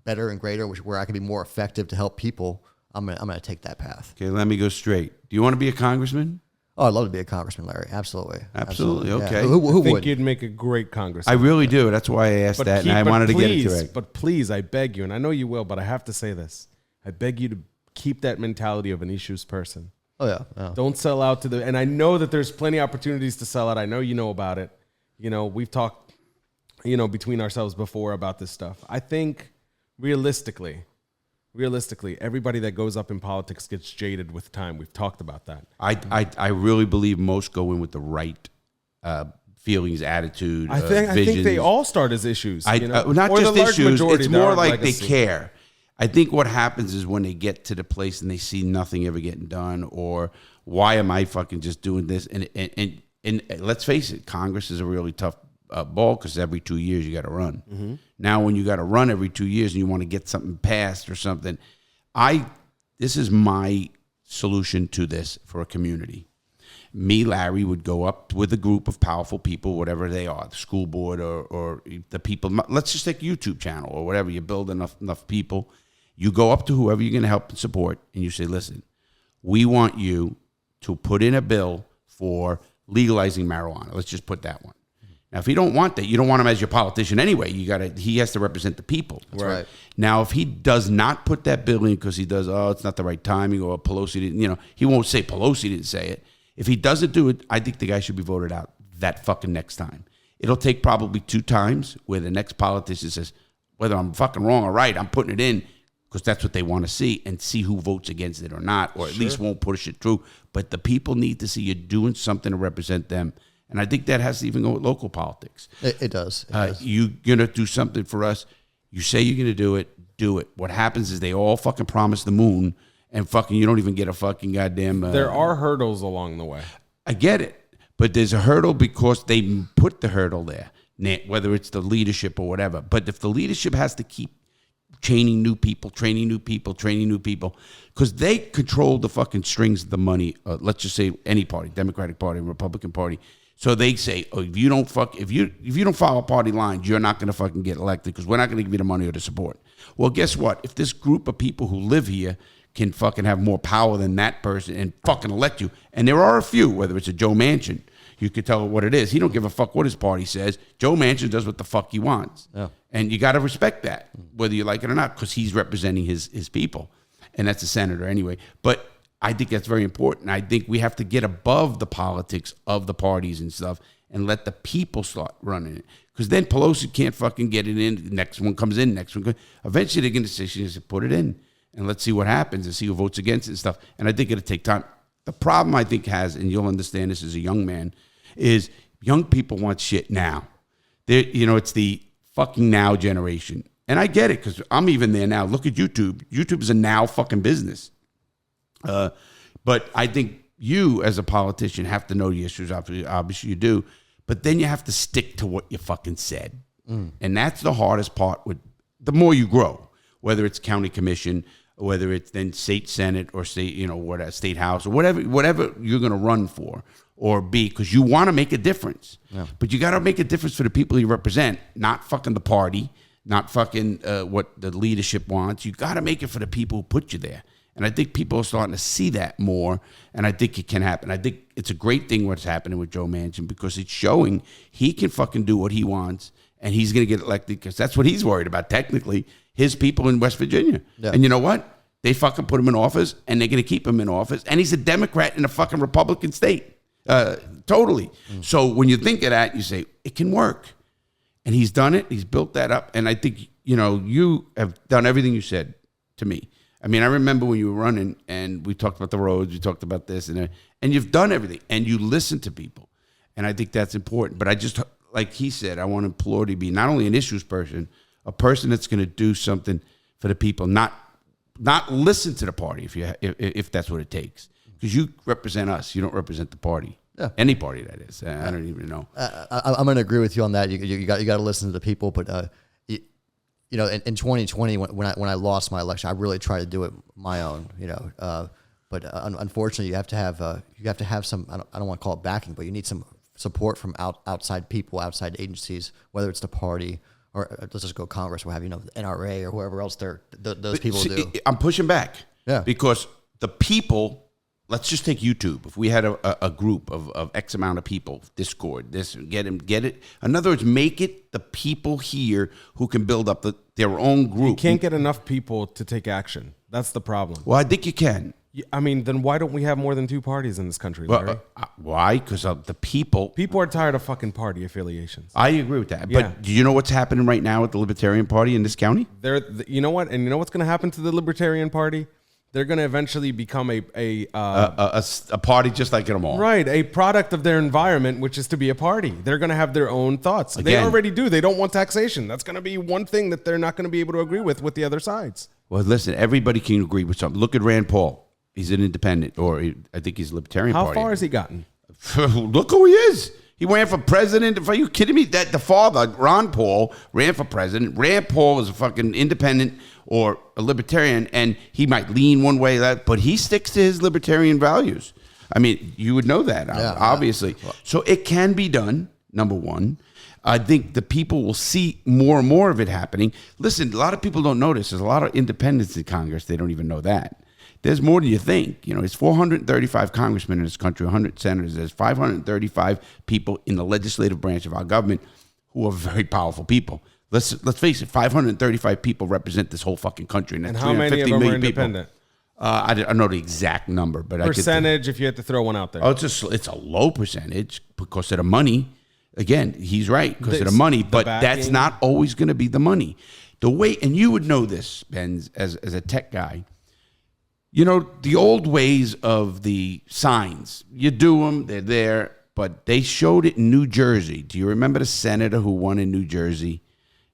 better and greater, where I can be more effective to help people, I'm gonna take that path. Okay, let me go straight. Do you want to be a congressman? Oh, I'd love to be a congressman, Larry. Absolutely. Okay. Yeah. Who I think would? you'd make a great congressman. I really do. That's why I asked that, and I wanted to get into it. But please, I beg you, and I know you will, but I have to say this. I beg you to keep that mentality of an issues person. Oh, yeah. Don't sell out to and I know that there's plenty of opportunities to sell out. I know you know about it. We've talked, between ourselves before about this stuff. I think realistically, everybody that goes up in politics gets jaded with time. We've talked about that. I really believe most go in with the right feelings, attitude, I think they all start as issues. Not Or just the large issues. majority, It's they more are like legacy. they care. I think what happens is when they get to the place and they see nothing ever getting done, or why am I fucking just doing this? And let's face it, Congress is a really tough ball because every 2 years you got to run. Mm-hmm. Now, when you got to run every 2 years and you want to get something passed or something, this is my solution to this for a community. Me, Larry, would go up with a group of powerful people, whatever they are, the school board or the people. Let's just take a YouTube channel or whatever. You build enough people. You go up to whoever you're going to help and support, and you say, listen, we want you to put in a bill for legalizing marijuana. Let's just put that one. Now, if you don't want that, you don't want him as your politician anyway. He has to represent the people. That's right. Now, if he does not put that bill in because he does, it's not the right timing, or Pelosi didn't, he won't say Pelosi didn't say it. If he doesn't do it, I think the guy should be voted out that fucking next time. It'll take probably 2 times where the next politician says, whether I'm fucking wrong or right, I'm putting it in because that's what they want to see, and see who votes against it or not, or at least won't push it through. But the people need to see you doing something to represent them. And I think that has to even go with local politics. It does. You're going to do something for us. You say you're going to do it. What happens is they all fucking promise the moon, and fucking you don't even get a fucking goddamn... there are hurdles along the way. I get it. But there's a hurdle because they put the hurdle there, whether it's the leadership or whatever. But if the leadership has to keep training new people, because they control the fucking strings of the money. Let's just say any party, Democratic Party, Republican Party. So they say, if you don't follow party lines, you're not going to fucking get elected because we're not going to give you the money or the support. Well, guess what? If this group of people who live here can fucking have more power than that person and fucking elect you, and there are a few, whether it's a Joe Manchin, you could tell what it is. He don't give a fuck what his party says. Joe Manchin does what the fuck he wants. Yeah. And you got to respect that, whether you like it or not, because he's representing his people. And that's a senator anyway. But I think that's very important. I think we have to get above the politics of the parties and stuff and let the people start running it. Because then Pelosi can't fucking get it in. The next one comes in, Eventually they're going to say, she needs to put it in. And let's see what happens and see who votes against it and stuff. And I think it'll take time. The problem I think and you'll understand this as a young man, is young people want shit now. It's the fucking now generation. And I get it because I'm even there now. Look at YouTube. YouTube is a now fucking business. But I think you as a politician have to know the issues. Obviously you do. But then you have to stick to what you fucking said. And that's the hardest part with the more you grow, whether it's county commission, whether it's then state senate or state, state house or whatever you're going to run for or be, because you want to make a difference. Yeah. But you got to make a difference for the people you represent, not fucking the party, not fucking what the leadership wants. You got to make it for the people who put you there. And I think people are starting to see that more, and I think it can happen. I think it's a great thing what's happening with Joe Manchin because it's showing he can fucking do what he wants, and he's going to get elected because that's what he's worried about, technically, his people in West Virginia. Yeah. And you know what? They fucking put him in office, and they're going to keep him in office, and he's a Democrat in a fucking Republican state. Totally. So when you think of that, you say, it can work. And he's done it. He's built that up. And I think, you have done everything you said to me. I mean, I remember when you were running and we talked about the roads, we talked about this and you've done everything and you listen to people. And I think that's important. But I just, like he said, I want to implore to be not only an issues person, a person that's going to do something for the people, not listen to the party if that's what it takes. Because you represent us. You don't represent the party. Yeah. Any party, that is. I don't even know. I'm going to agree with you on that. You got to listen to the people. But, in 2020, when I lost my election, I really tried to do it my own, But unfortunately, you have to have some. I don't want to call it backing, but you need some support from outside people, outside agencies, whether it's the party or let's just go Congress, or the NRA or whoever else those people do. I'm pushing back, yeah, because the people. Let's just take YouTube. If we had a group of X amount of people, Discord, get it. In other words, make it the people here who can build up their own group. You can't get enough people to take action. That's the problem. Well, I think you can. I mean, then why don't we have more than 2 parties in this country, Larry? Why? Because of the people. People are tired of fucking party affiliations. I agree with that. Yeah. But do you know what's happening right now with the Libertarian Party in this county? You know what? And you know what's going to happen to the Libertarian Party? They're going to eventually become a party just like them all. Right, a product of their environment, which is to be a party. They're going to have their own thoughts. They already do. They don't want taxation. That's going to be one thing that they're not going to be able to agree with the other sides. Well, listen, everybody can agree with something. Look at Rand Paul. He's an independent, or I think he's a Libertarian Party. How far has he gotten? Look who he is. He ran for president. Are you kidding me? That the father, Ron Paul, ran for president. Rand Paul is a fucking independent or a libertarian, and he might lean one way, but he sticks to his libertarian values. I mean, you would know that, obviously. So it can be done, number one. I think the people will see more and more of it happening. Listen, a lot of people don't notice. There's a lot of independents in Congress. They don't even know that. There's more than you think. It's 435 congressmen in this country, 100 senators. There's 535 people in the legislative branch of our government who are very powerful people. Let's face it, 535 people represent this whole fucking country. And how many of them are independent? I don't know the exact number, but percentage, if you had to throw one out there. Oh, it's a low percentage because of the money. Again, he's right, because of the money, but that's not always going to be the money. The way, and you would know this, Benz, as a tech guy. The old ways of the signs, you do them, they're there, but they showed it in New Jersey. Do you remember the senator who won in New Jersey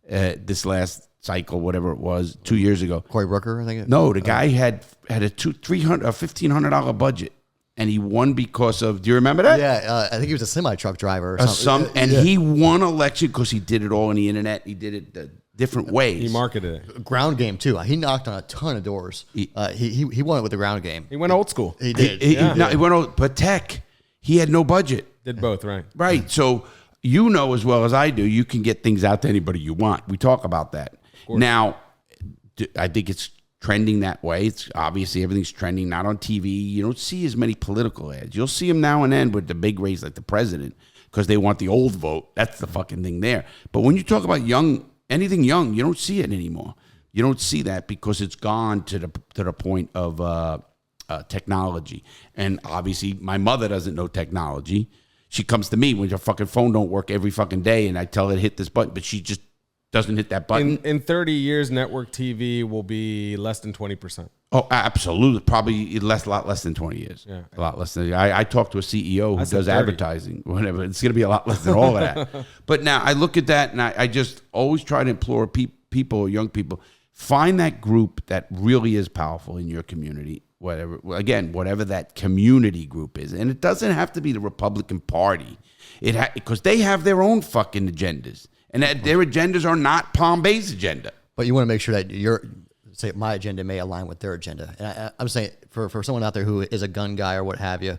this last cycle, whatever it was, 2 years ago? Cory Booker, I think. No, the guy had a $1,500 budget, and he won because of, do you remember that? Yeah, I think he was a semi-truck driver or something. And he won election because he did it all on the internet. He did it different ways. He marketed it. Ground game too. He knocked on a ton of doors. He won it with the ground game. He went old school. He did. He went old, but tech, he had no budget. Did both, right? Right. So as well as I do, you can get things out to anybody you want. We talk about that. Now, I think it's trending that way. It's obviously everything's trending, not on TV. You don't see as many political ads. You'll see them now and then with the big race like the president because they want the old vote. That's the fucking thing there. But when you talk about anything young, you don't see it anymore. You don't see that because it's gone to the point of technology. And obviously, my mother doesn't know technology. She comes to me when your fucking phone don't work every fucking day, and I tell her to hit this button, but she just doesn't hit that button. In 30 years, network TV will be less than 20%. Oh, absolutely. Probably a lot less than 20 years. Yeah. A lot less than. I talked to a CEO who does advertising, whatever. It's going to be a lot less than all of that. But now I look at that and I just always try to implore people or young people, find that group that really is powerful in your community, whatever that community group is. And it doesn't have to be the Republican Party. Because they have their own fucking agendas. And their agendas are not Palm Bay's agenda. But you want to make sure that my agenda may align with their agenda. And I'm saying for someone out there who is a gun guy or what have you,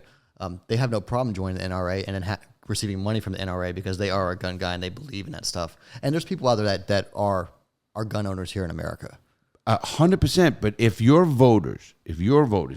they have no problem joining the NRA and then receiving money from the NRA because they are a gun guy and they believe in that stuff. And there's people out there that are gun owners here in America. 100%. But if your voters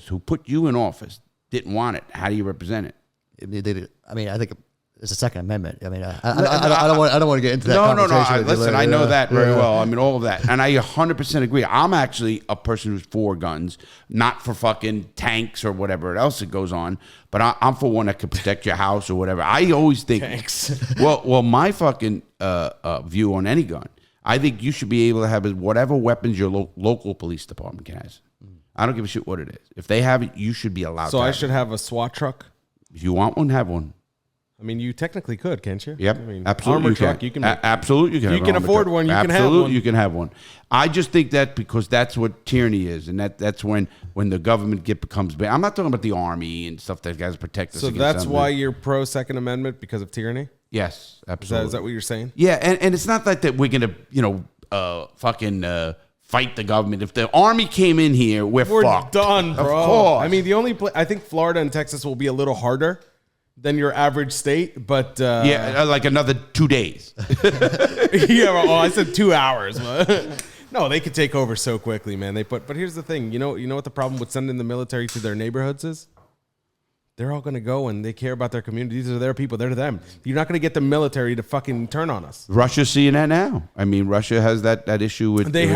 who put you in office didn't want it, how do you represent it? I think it's a Second Amendment. I mean, I don't want to get into that conversation. No. Listen, I know that very well. I mean, all of that. And I 100% agree. I'm actually a person who's for guns, not for fucking tanks or whatever else that goes on. But I'm for one that can protect your house or whatever. I always think... Tanks. Well, my fucking view on any gun, I think you should be able to have whatever weapons your local police department can have. I don't give a shit what it is. If they have it, you should be allowed to have it. So I should have a SWAT truck? If you want one, have one. I mean, you technically could, can't you? Yep, I mean, absolutely. armored truck, you can. Absolutely, you can. You have can an armored afford truck. one. You can have Absolutely, one. you can have one. I just think that because that's what tyranny is, and that's when the government becomes bad. I'm not talking about the army and stuff that guys protect us. So against that's something. why you're pro Second Amendment, because of tyranny. Yes, absolutely. Is that what you're saying? Yeah, and it's not like that we're gonna fight the government. If the army came in here, we're fucked. Done, bro. Of course. I mean, I think Florida and Texas will be a little harder than your average state, but like another 2 days. yeah. Well, I said 2 hours. But no, they could take over so quickly, man. But here's the thing. You know what the problem with sending the military to their neighborhoods is? They're all going to go and they care about their community. These are their people. They're to them. You're not going to get the military to fucking turn on us. Russia's seeing that now. I mean, Russia has that issue with Ukraine.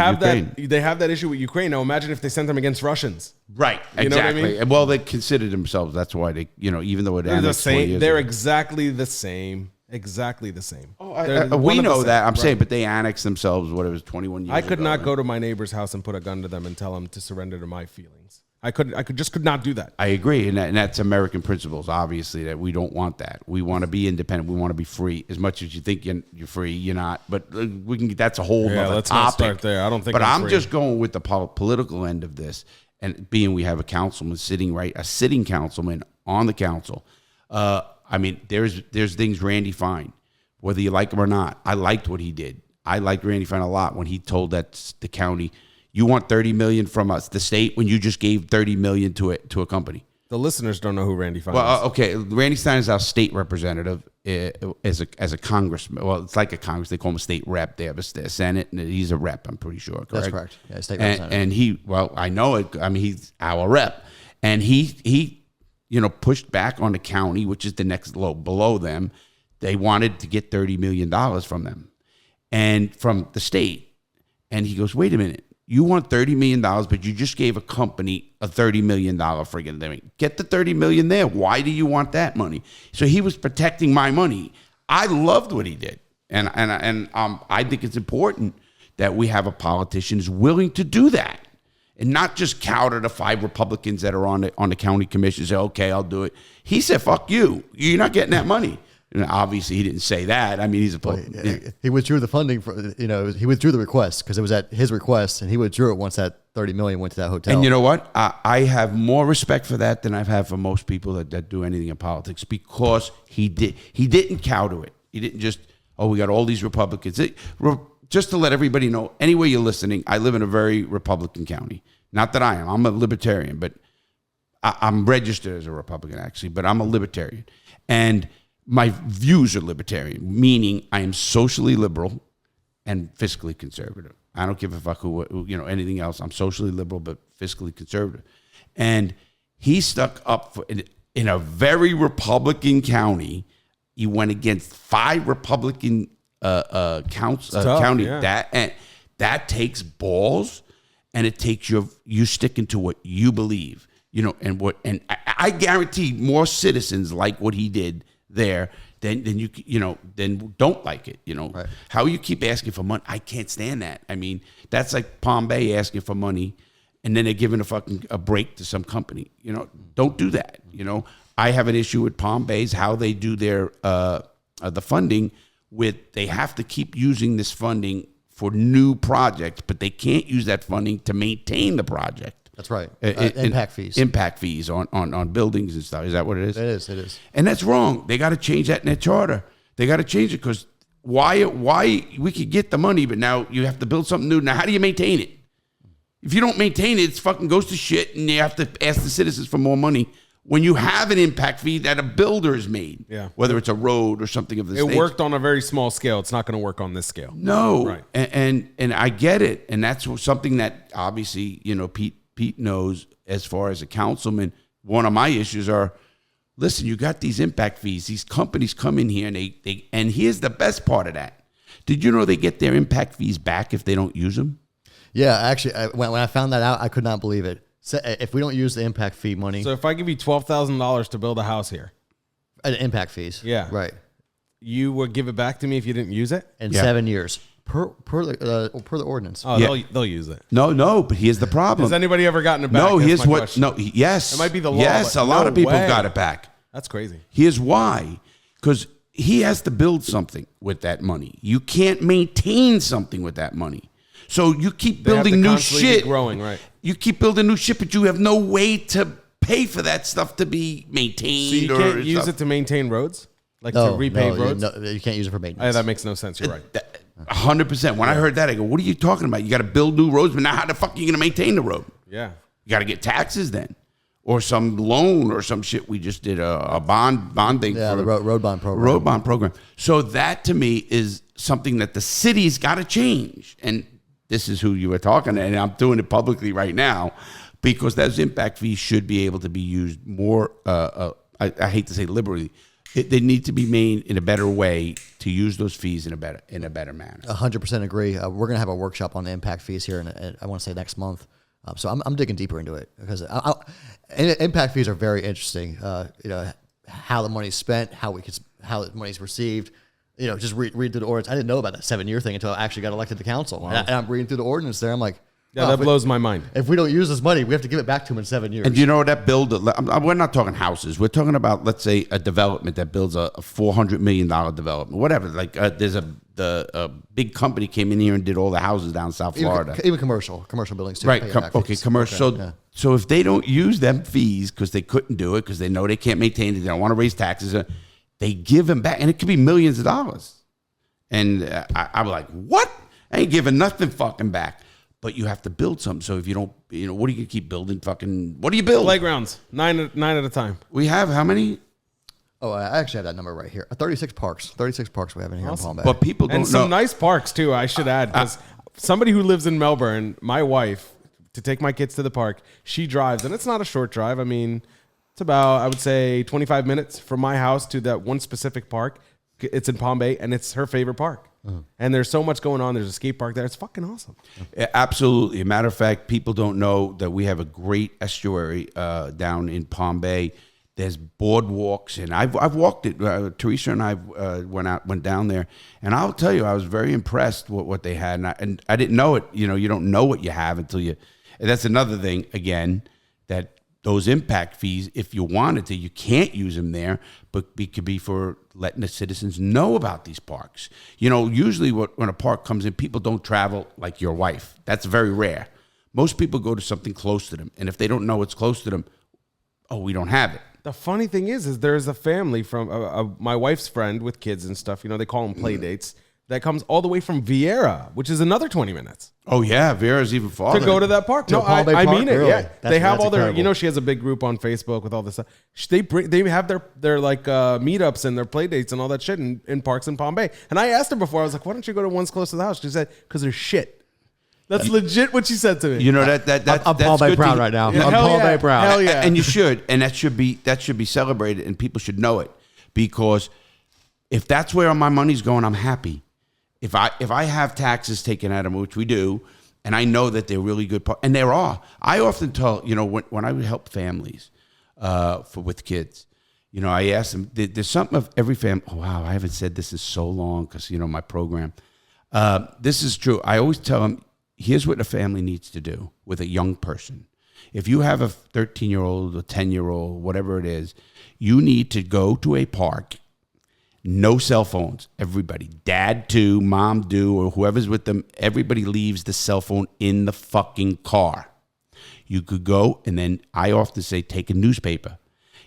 They have that issue with Ukraine. Now imagine if they sent them against Russians. Right. You know what I exactly. mean? Well, they consider themselves. That's why they, even though it They're the annexed 20 same. years They're ago. exactly the same. Exactly the same. Oh, we know that. I'm saying, but they annexed themselves, whatever, it was 21 years ago. I could not go to my neighbor's house and put a gun to them and tell them to surrender to my feelings. I could not do that. I agree, and that's American principles. Obviously, that we don't want that. We want to be independent. We want to be free. As much as you think you're free, you're not. But we can. That's a whole other let's topic. not start there. I don't think. But I'm free. just going with the political end of this, and being we have a councilman a sitting councilman on the council. I mean, there's things Randy Fine, whether you like him or not. I liked what he did. I liked Randy Fine a lot when he told the county, you want $30 million from us, the state, when you just gave $30 million to a company. The listeners don't know who Randy Fine Well, is. okay, Randy Stein is our state representative as a congressman. Well, it's like a congress. They call him a state rep. They have a Senate, and he's a rep. I'm pretty sure. Correct? That's correct. Yeah, state representative. And I know it. I mean, he's our rep, and he pushed back on the county, which is the next below them. They wanted to get $30 million from them, and from the state. And he goes, wait a minute. You want $30 million, but you just gave a company a $30 million friggin' thing. Get the $30 million there. Why do you want that money? So he was protecting my money. I loved what he did. And I think it's important that we have a politician who's willing to do that and not just cow to the 5 Republicans that are on the county commission and say, okay, I'll do it. He said, fuck you. You're not getting that money. And obviously, he didn't say that. I mean, he withdrew the funding for, he withdrew the request because it was at his request, and he withdrew it once that $30 million went to that hotel. And you know what? I have more respect for that than I've had for most people that do anything in politics, because he didn't cow to it. He didn't just, we got all these Republicans. Just to let everybody know, anyway you're listening, I live in a very Republican county. Not that I am. I'm a Libertarian, but I'm registered as a Republican, actually, but I'm a Libertarian. And my views are libertarian, meaning I am socially liberal and fiscally conservative. I don't give a fuck who anything else. I'm socially liberal but fiscally conservative. And he stuck up for in a very Republican county. He went against 5 Republican county. Yeah. That takes balls, and it takes you sticking to what you believe. And I guarantee more citizens like what he did there then don't like it. Right. How you keep asking for money, I can't stand that. I mean, that's like Palm Bay asking for money and then they're giving a break to some company. Don't do that. I have an issue with Palm Bay's how they do their the funding with, they have to keep using this funding for new projects, but they can't use that funding to maintain the project. That's right. Impact fees. Impact fees on buildings and stuff. Is that what it is? It is. And that's wrong. They got to change that in their charter. They got to change it, because why we could get the money, but now you have to build something new. Now, how do you maintain it? If you don't maintain it, it fucking goes to shit, and you have to ask the citizens for more money when you have an impact fee that a builder has made. Yeah. Whether it's a road or something of this It nature. worked on a very small scale. It's not going to work on this scale. No. Right. And I get it. And that's something that obviously, Pete knows. As far as a councilman, one of my issues are, listen, you got these impact fees. These companies come in here and here's the best part of that. Did you know they get their impact fees back if they don't use them? Yeah, actually, when I found that out, I could not believe it. So if we don't use the impact fee money, So if I give you $12,000 to build a house here, impact fees, Yeah. right, you would give it back to me if you didn't use it? in Yeah. 7 years per the ordinance. Oh, Yeah. they'll use it. No, but here's the problem. Has anybody ever gotten it back? No, That's here's my what. question. No, yes. It might be the law, Yes, but a lot no of people way. got it back. That's crazy. Here's why. because he has to build something with that money. You can't maintain something with that money. So you keep building new shit. Growing, right? You keep building new shit, but you have no way to pay for that stuff to be maintained. So you can't use it to maintain roads, like to repave roads. You can't use it for maintenance. That makes no sense. You're right. 100%. When I heard that, I go, "What are you talking about? You got to build new roads, but now how the fuck are you going to maintain the road? Yeah, you got to get taxes then, or some loan or some shit." We just did a bonding. Yeah, for the road bond program. Road bond program. So that to me is something that the city's got to change. And this is who you were talking to, and I'm doing it publicly right now, because those impact fees should be able to be used more. I hate to say liberally. They need to be made in a better way to use those fees in a better manner. 100% agree. We're gonna have a workshop on the impact fees here, and I want to say next month. So I'm digging deeper into it because impact fees are very interesting. How the money's spent, how the money's received. Just read through the ordinance. I didn't know about that 7-year thing until I actually got elected to council. Wow. And I'm reading through the ordinance there. I'm like, yeah, that blows my mind. If we don't use this money, we have to give it back to them in 7 years. And you know that build? We're not talking houses. We're talking about, let's say, a development that builds a $400 million development, whatever. Like there's a big company came in here and did all the houses down South Florida. Even commercial buildings too. Right. Commercial. Okay, So if they don't use them fees because they couldn't do it because they know they can't maintain it, they don't want to raise taxes, they give them back, and it could be millions of dollars. And I was like, what? I ain't giving nothing fucking back. But you have to build something. So if you don't, what are you going to keep building? Fucking, what do you build? Playgrounds, nine at a time. We have how many? Oh, I actually have that number right here. 36 parks. 36 parks we have in here in Palm Bay. But people don't know. And some nice parks, too, I should add. Because somebody who lives in Melbourne, my wife, to take my kids to the park, she drives. And it's not a short drive. I mean, it's about, I would say, 25 minutes from my house to that one specific park. It's in Palm Bay, and it's her favorite park. And there's so much going on. There's a skate park there. It's fucking awesome. Absolutely. A matter of fact, people don't know that we have a great estuary down in Palm Bay. There's boardwalks, and I've walked it. Teresa and I went down there, and I'll tell you, I was very impressed with what they had, and I didn't know it. You don't know what you have until you. And that's another thing again, that those impact fees, if you wanted to, you can't use them there, but it could be for letting the citizens know about these parks. Usually when a park comes in, people don't travel like your wife. That's very rare. Most people go to something close to them, and if they don't know it's close to them, we don't have it. The funny thing is there's a family from my wife's friend with kids and stuff. They call them play dates. That comes all the way from Vieira, which is another 20 minutes. Oh, yeah. Vieira's even farther. To go to that park. No, I mean it. Really? Yeah. They have all their, incredible. she has a big group on Facebook with all this stuff. They have their like meetups and their play dates and all that shit in parks in Palm Bay. And I asked her before, I was like, why don't you go to ones close to the house? She said, because they're shit. That's legit what she said to me. I'm Palm Bay proud right now. Yeah, I'm Palm Bay proud. Hell yeah. And you should. And that should be celebrated, and people should know it. Because if that's where my money's going, I'm happy. If I have taxes taken out of them, which we do, and I know that they're really good, and there are. I often tell, when I would help families with kids, I ask them, there's something of every family. Oh, wow, I haven't said this in so long because, my program. This is true. I always tell them, here's what a family needs to do with a young person. If you have a 13-year-old, a 10-year-old, whatever it is, you need to go to a park. No cell phones. Everybody, dad do, mom do, or whoever's with them, everybody leaves the cell phone in the fucking car. You could go, and then I often say, take a newspaper.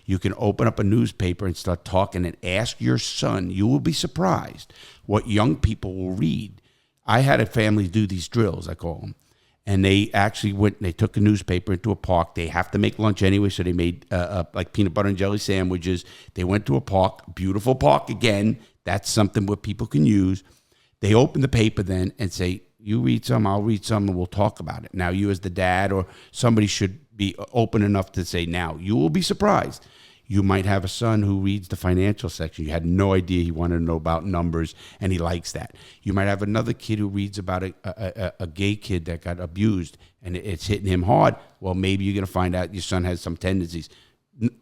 You can open up a newspaper and start talking and ask your son. You will be surprised what young people will read. I had a family do these drills, I call them. And they actually went and they took a newspaper into a park. They have to make lunch anyway, so they made like peanut butter and jelly sandwiches. They went to a park, beautiful park again. That's something where people can use. They open the paper then and say, you read some, I'll read some, and we'll talk about it. Now, you as the dad or somebody should be open enough to say, now, you will be surprised. You might have a son who reads the financial section. You had no idea he wanted to know about numbers, and he likes that. You might have another kid who reads about a gay kid that got abused, and it's hitting him hard. Well, maybe you're going to find out your son has some tendencies,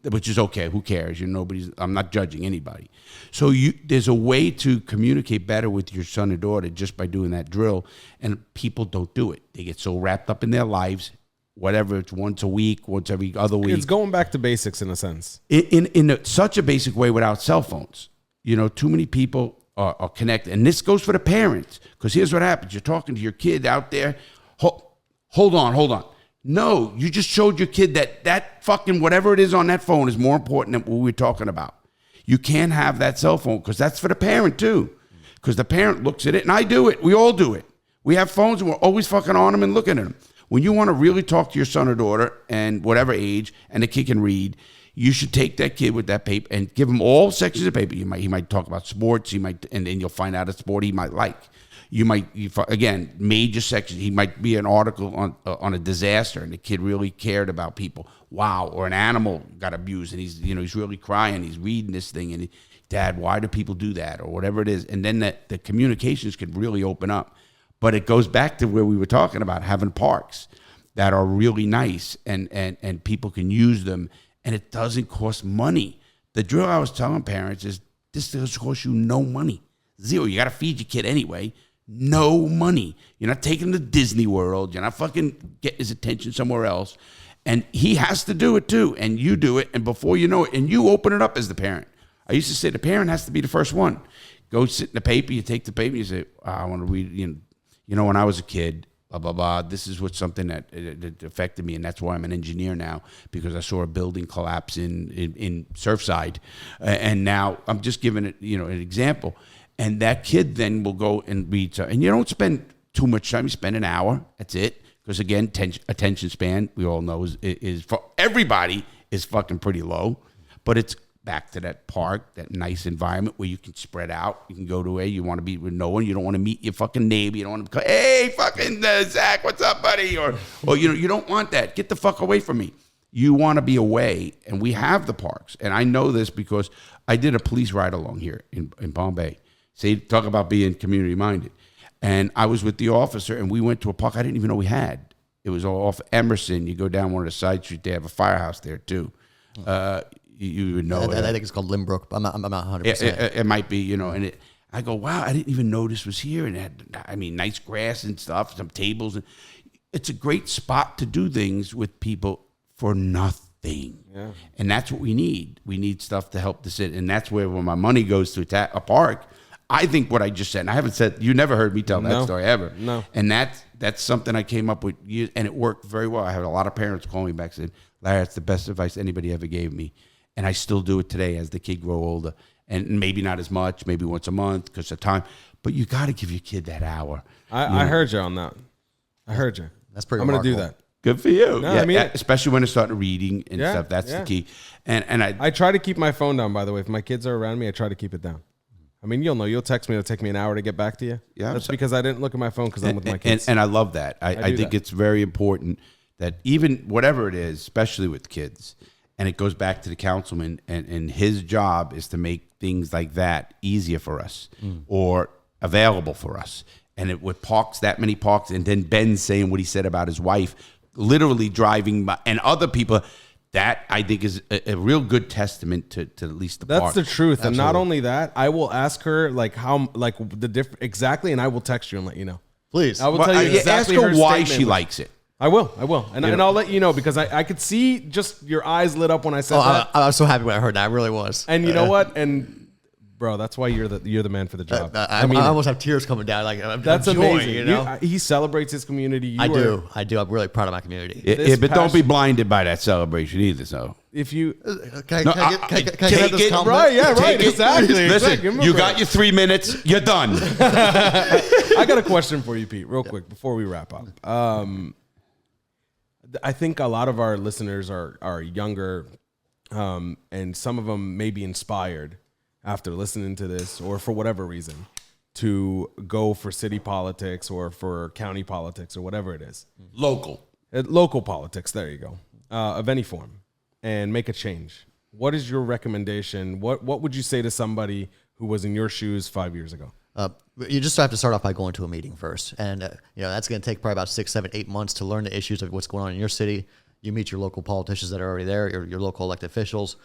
which is okay. Who cares? I'm not judging anybody. So there's a way to communicate better with your son or daughter just by doing that drill, and people don't do it. They get so wrapped up in their lives. Whatever, it's once a week, once every other week. It's going back to basics in a sense. In such a basic way without cell phones. too many people are connected. And this goes for the parents, because here's what happens. You're talking to your kid out there. Hold on. No, you just showed your kid that fucking whatever it is on that phone is more important than what we're talking about. You can't have that cell phone, because that's for the parent too. Because the parent looks at it, and I do it. We all do it. We have phones, and we're always fucking on them and looking at them. When you want to really talk to your son or daughter, and whatever age, and the kid can read, you should take that kid with that paper and give him all sections of paper. He might talk about sports. And then you'll find out a sport he might like. Again, major sections. He might be an article on a disaster, and the kid really cared about people. Wow, or an animal got abused, and he's really crying. He's reading this thing, and Dad, why do people do that, or whatever it is? And then the communications can really open up. But it goes back to where we were talking about having parks that are really nice, and people can use them, and it doesn't cost money. The drill I was telling parents is this doesn't cost you no money. Zero. You got to feed your kid anyway. No money. You're not taking him to Disney World. You're not fucking getting his attention somewhere else. And he has to do it too. And you do it. And before you know it, and you open it up as the parent. I used to say the parent has to be the first one. Go sit in the paper. You take the paper. You say, I want to read, when I was a kid, blah, blah, blah. This is something that affected me. And that's why I'm an engineer now, because I saw a building collapse in Surfside. And now I'm just giving it, an example. And that kid then will go and read. And you don't spend too much time. You spend an hour. That's it. Because again, attention span, we all know, is for everybody is fucking pretty low. But it's back to that park, that nice environment where you can spread out. You can go to you want to be with no one. You don't want to meet your fucking neighbor. You don't want to go, hey, fucking Zach, what's up, buddy? Or you don't want that. Get the fuck away from me. You want to be away. And we have the parks. And I know this because I did a police ride along here in Palm Bay. See, talk about being community minded. And I was with the officer, and we went to a park I didn't even know we had. It was off Emerson. You go down one of the side streets. They have a firehouse there too. You would know. I think it's called Limbrook. I'm not 100%. It might be, And I go, wow, I didn't even know this was here. And it had, nice grass and stuff, some tables. And it's a great spot to do things with people for nothing. Yeah. And that's what we need. We need stuff to help the city. And that's where when my money goes to a park. I think what I just said, and I haven't said, you never heard me tell that story ever. No. And that's something I came up with, and it worked very well. I had a lot of parents call me back and said, Larry, that's the best advice anybody ever gave me. And I still do it today as the kid grow older. And maybe not as much, maybe once a month because of time. But you got to give your kid that hour. I heard you on that. I heard you. That's pretty I'm going to do that. Good for you. No, yeah, especially when it started reading and stuff. That's the key. And I try to keep my phone down, by the way. If my kids are around me, I try to keep it down. You'll know. You'll text me. It'll take me an hour to get back to you. Yeah, that's because I didn't look at my phone because I'm with my kids. And I love that. I think it's very important that even whatever it is, especially with kids, and it goes back to the councilman, and his job is to make things like that easier for us or available for us. And it with parks, that many parks, and then Ben saying what he said about his wife, literally driving by, and other people. That, I think, is a real good testament to at least the park. That's the truth. Absolutely. And not only that, I will ask her, exactly, and I will text you and let you know. Please. I will tell you exactly ask her why she likes it. I will. And I'll let you know, because I could see just your eyes lit up when I said that. I was so happy when I heard that. I really was. And you know what? And bro, that's why you're the man for the job. I almost have tears coming down. That's amazing. amazing. He celebrates his community. I do. I'm really proud of my community. But don't be blinded by that celebration either. So if you can I get this compliment? Right, yeah, right, exactly. Listen, you got your 3 minutes. You're done. I got a question for you, Pete, real quick before we wrap up. I think a lot of our listeners are younger, and some of them may be inspired after listening to this, or for whatever reason, to go for city politics or for county politics or whatever it is. Local politics, there you go, of any form, and make a change. What is your recommendation? What would you say to somebody who was in your shoes 5 years ago? You just have to start off by going to a meeting first. And, that's going to take probably about 6, 7, 8 months to learn the issues of what's going on in your city. You meet your local politicians that are already there, your local elected officials,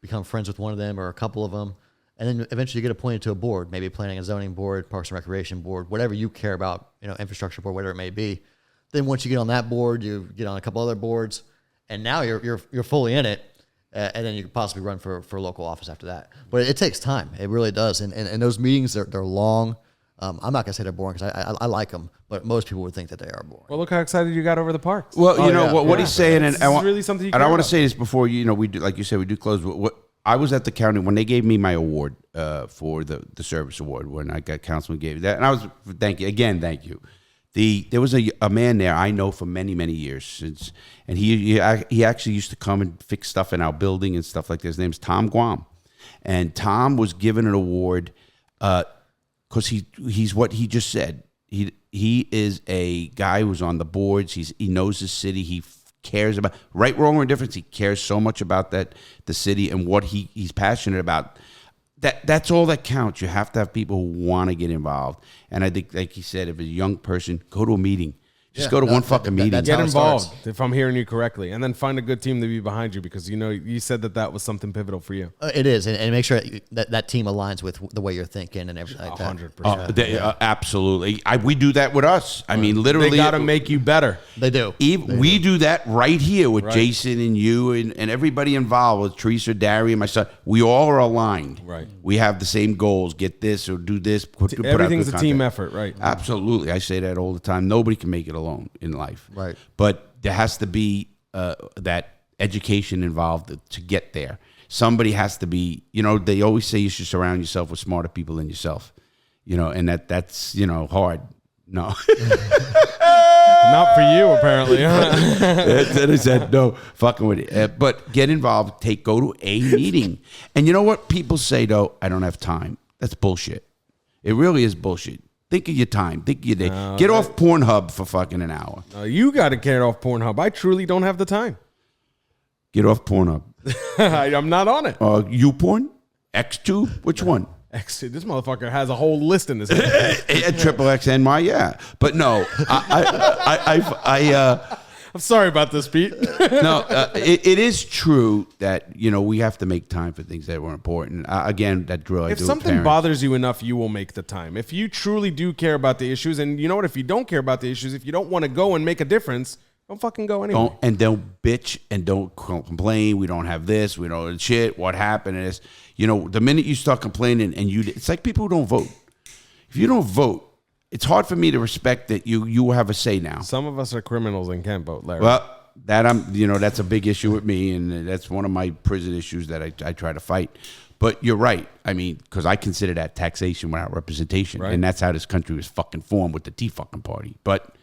become friends with one of them or a couple of them. And then eventually you get appointed to a board, maybe planning and zoning board, parks and recreation board, whatever you care about, infrastructure board, whatever it may be. Then once you get on that board, you get on a couple other boards, and now you're fully in it. and then you could possibly run for local office after that. But it takes time. It really does. And those meetings, they're long. I'm not gonna say they're boring because I like them, but most people would think that they are boring. Well, look how excited you got over the parks. Well, what he's saying, and This is really something you and I care want to about. say this before we do, like you said, we do close. What I was at the county when they gave me my award for the service award when I got councilman gave me that, and I was thank you. There was a man there I know for many years since, and he actually used to come and fix stuff in our building and stuff like this. His name's Tom Guam, and Tom was given an award because he's what he just said. He is a guy who's on the boards. He knows the city. He cares about right, wrong, or indifference. He cares so much about the city and what he's passionate about. That's all that counts. You have to have people who want to get involved. And I think, like he said, if a young person, go to a meeting. Just go to one fucking meeting. that's Get how it involved, starts. if I'm hearing you correctly, and then find a good team to be behind you because you said that was something pivotal for you. It is, and make sure that team aligns with the way you're thinking and everything like that. 100%. Absolutely. We do that with us. I mean, literally. They got to make you better. They do. We do that right here with Jason and you and everybody involved with Teresa, Darry, and my son. We all are aligned. Right. We have the same goals. Get this or do this. Put out Everything's good a team content. effort, right? Absolutely. I say that all the time. Nobody can make it alone in life. Right. But there has to be that education involved to get there. Somebody has to be, they always say you should surround yourself with smarter people than yourself. And that's hard. No. Not for you, apparently. Then I said, no, fucking with it. But get involved. Go to a meeting. And you know what people say, though? I don't have time. That's bullshit. It really is bullshit. Think of your time. Think of your day. Get off Pornhub for fucking an hour. You got to get off Pornhub. I truly don't have the time. Get off Pornhub. I'm not on it. YouPorn? X2? Which one? Actually, this motherfucker has a whole list in his head. Triple XNY, yeah. But no, I'm sorry about this, Pete. it is true that, we have to make time for things that were important. Again, that drill I If do with something parents. bothers you enough, you will make the time. If you truly do care about the issues, and you know what, if you don't care about the issues, if you don't want to go and make a difference, don't fucking go anyway. Don't bitch and don't complain. We don't have this. We don't shit. What happened is, the minute you start complaining and it's like people who don't vote. If you don't vote, it's hard for me to respect that you have a say now. Some of us are criminals and can't vote, Larry. Well, that's a big issue with me, and that's one of my prison issues that I try to fight. But you're right. I mean, because I consider that taxation without representation, Right. and that's how this country was fucking formed with the Tea fucking Party. But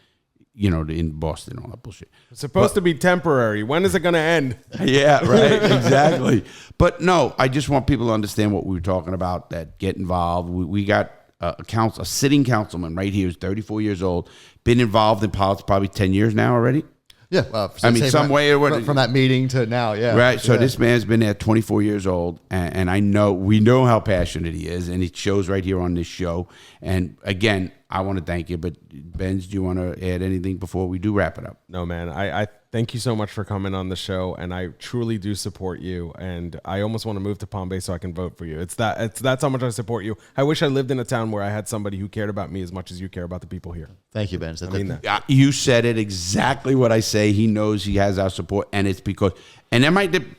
in Boston, all that bullshit. It's supposed to be temporary. When is it going to end? Yeah, right. Exactly. But no, I just want people to understand what we were talking about. That get involved. We got a sitting councilman right here who's 34 years old, been involved in politics probably 10 years now already. Yeah. From that meeting to now, yeah. Right. So Yeah. this man's been there 24 years old, and we know how passionate he is, and it shows right here on this show. And again, I want to thank you. But Benz, do you want to add anything before we do wrap it up? No, man. I thank you so much for coming on the show, and I truly do support you. And I almost want to move to Palm Bay so I can vote for you. That's how much I support you. I wish I lived in a town where I had somebody who cared about me as much as you care about the people here. Thank you, Ben. I mean that. You said it exactly what I say. He knows he has our support, and it's because, and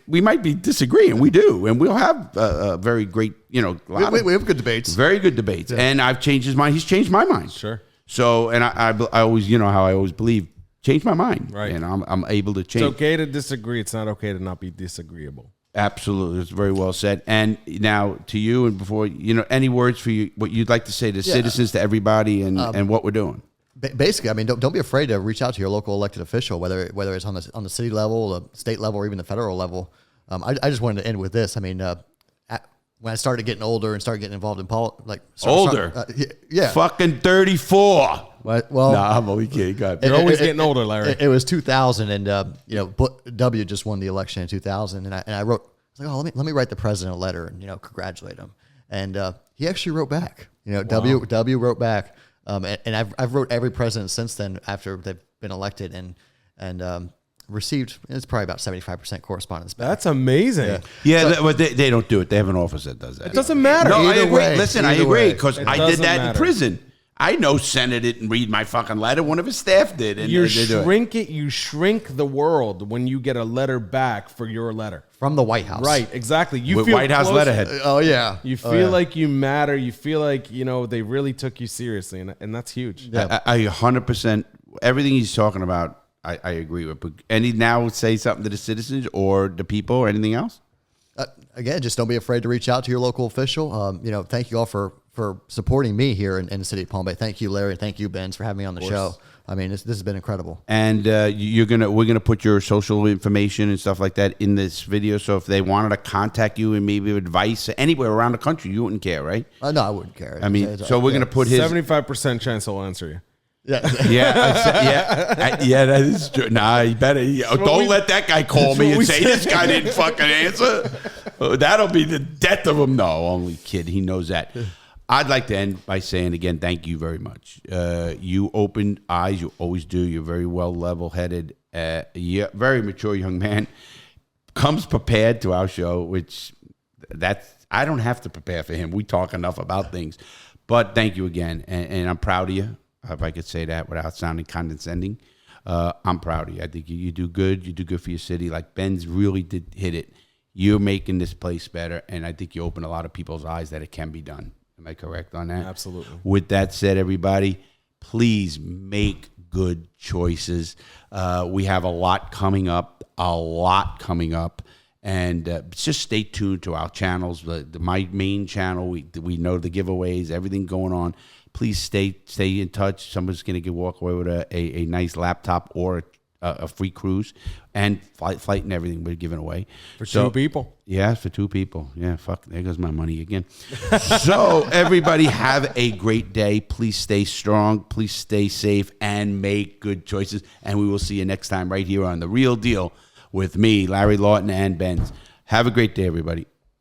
we might be disagreeing. We do, and we'll have a very great, we have good debates. very good debates. And I've changed his mind. He's changed my mind. Sure. So, and I always, how I always believe, change my mind. Right. And I'm able to change. It's okay to disagree. It's not okay to not be disagreeable. Absolutely. It's very well said. And now to you, and before, any words for you, what you'd like to say to citizens, to everybody, and what we're doing. Basically, I mean, don't be afraid to reach out to your local elected official, whether it's on the city level, the state level, or even the federal level. I just wanted to end with this. I mean, when I started getting older and started getting involved in politics, Older? Yeah. Fucking 34. Well, Nah, I'm only kidding. Go ahead. You're always getting older, Larry. It was 2000, and W just won the election in 2000, and I wrote, I was like, oh, let me write the president a letter and congratulate him, and he actually wrote back. Wow. W wrote back, and I've wrote every president since then after they've been elected, and received, it's probably about 75% correspondence back. That's amazing. Yeah, but they don't do it. They have an office that does that. It doesn't matter. No, I Either agree. way, Listen, I either agree way. because It I did doesn't that in matter. prison. I know Senate didn't read my fucking letter. One of his staff did. And You shrink the world when you get a letter back for your letter. From the White House. Right, exactly. You With feel White House close- letterhead. Oh, yeah. You feel like you matter. You feel like, they really took you seriously, and that's huge. Yeah. I 100%, everything he's talking about, I agree with. But any now say something to the citizens or the people or anything else? Again, just don't be afraid to reach out to your local official. Thank you all for supporting me here in the city of Palm Bay. Thank you, Larry. Thank you, Benz, for having me on the show. I mean, this has been incredible. And we're gonna put your social information and stuff like that in this video. So if they wanted to contact you and maybe advice anywhere around the country, you wouldn't care, right? No, I wouldn't care. I mean, so we're gonna put his 75% chance he'll answer you. Yeah. yeah, that is true. Nah, you better. Don't let that guy call me and say this guy didn't fucking answer. That'll be the death of him. No, only kid. He knows that. I'd like to end by saying again, thank you very much. You opened eyes. You always do. You're very well level-headed. Very mature young man. Comes prepared to our show, which I don't have to prepare for him. We talk enough about things. But thank you again, and I'm proud of you. If I could say that without sounding condescending, I'm proud of you. I think you do good. You do good for your city. Like Ben's really did hit it. You're making this place better, and I think you open a lot of people's eyes that it can be done. Am I correct on that? Absolutely. With that said, everybody, please make good choices. We have a lot coming up, and just stay tuned to our channels. My main channel, we know the giveaways, everything going on. Please stay in touch. Someone's going to walk away with a nice laptop or a free cruise and flight and everything we're giving away. For two people. Yeah, for two people. Yeah, fuck, there goes my money again. So everybody have a great day. Please stay strong. Please stay safe and make good choices. And we will see you next time right here on The Real Deal with me, Larry Lawton, and Benz. Have a great day, everybody.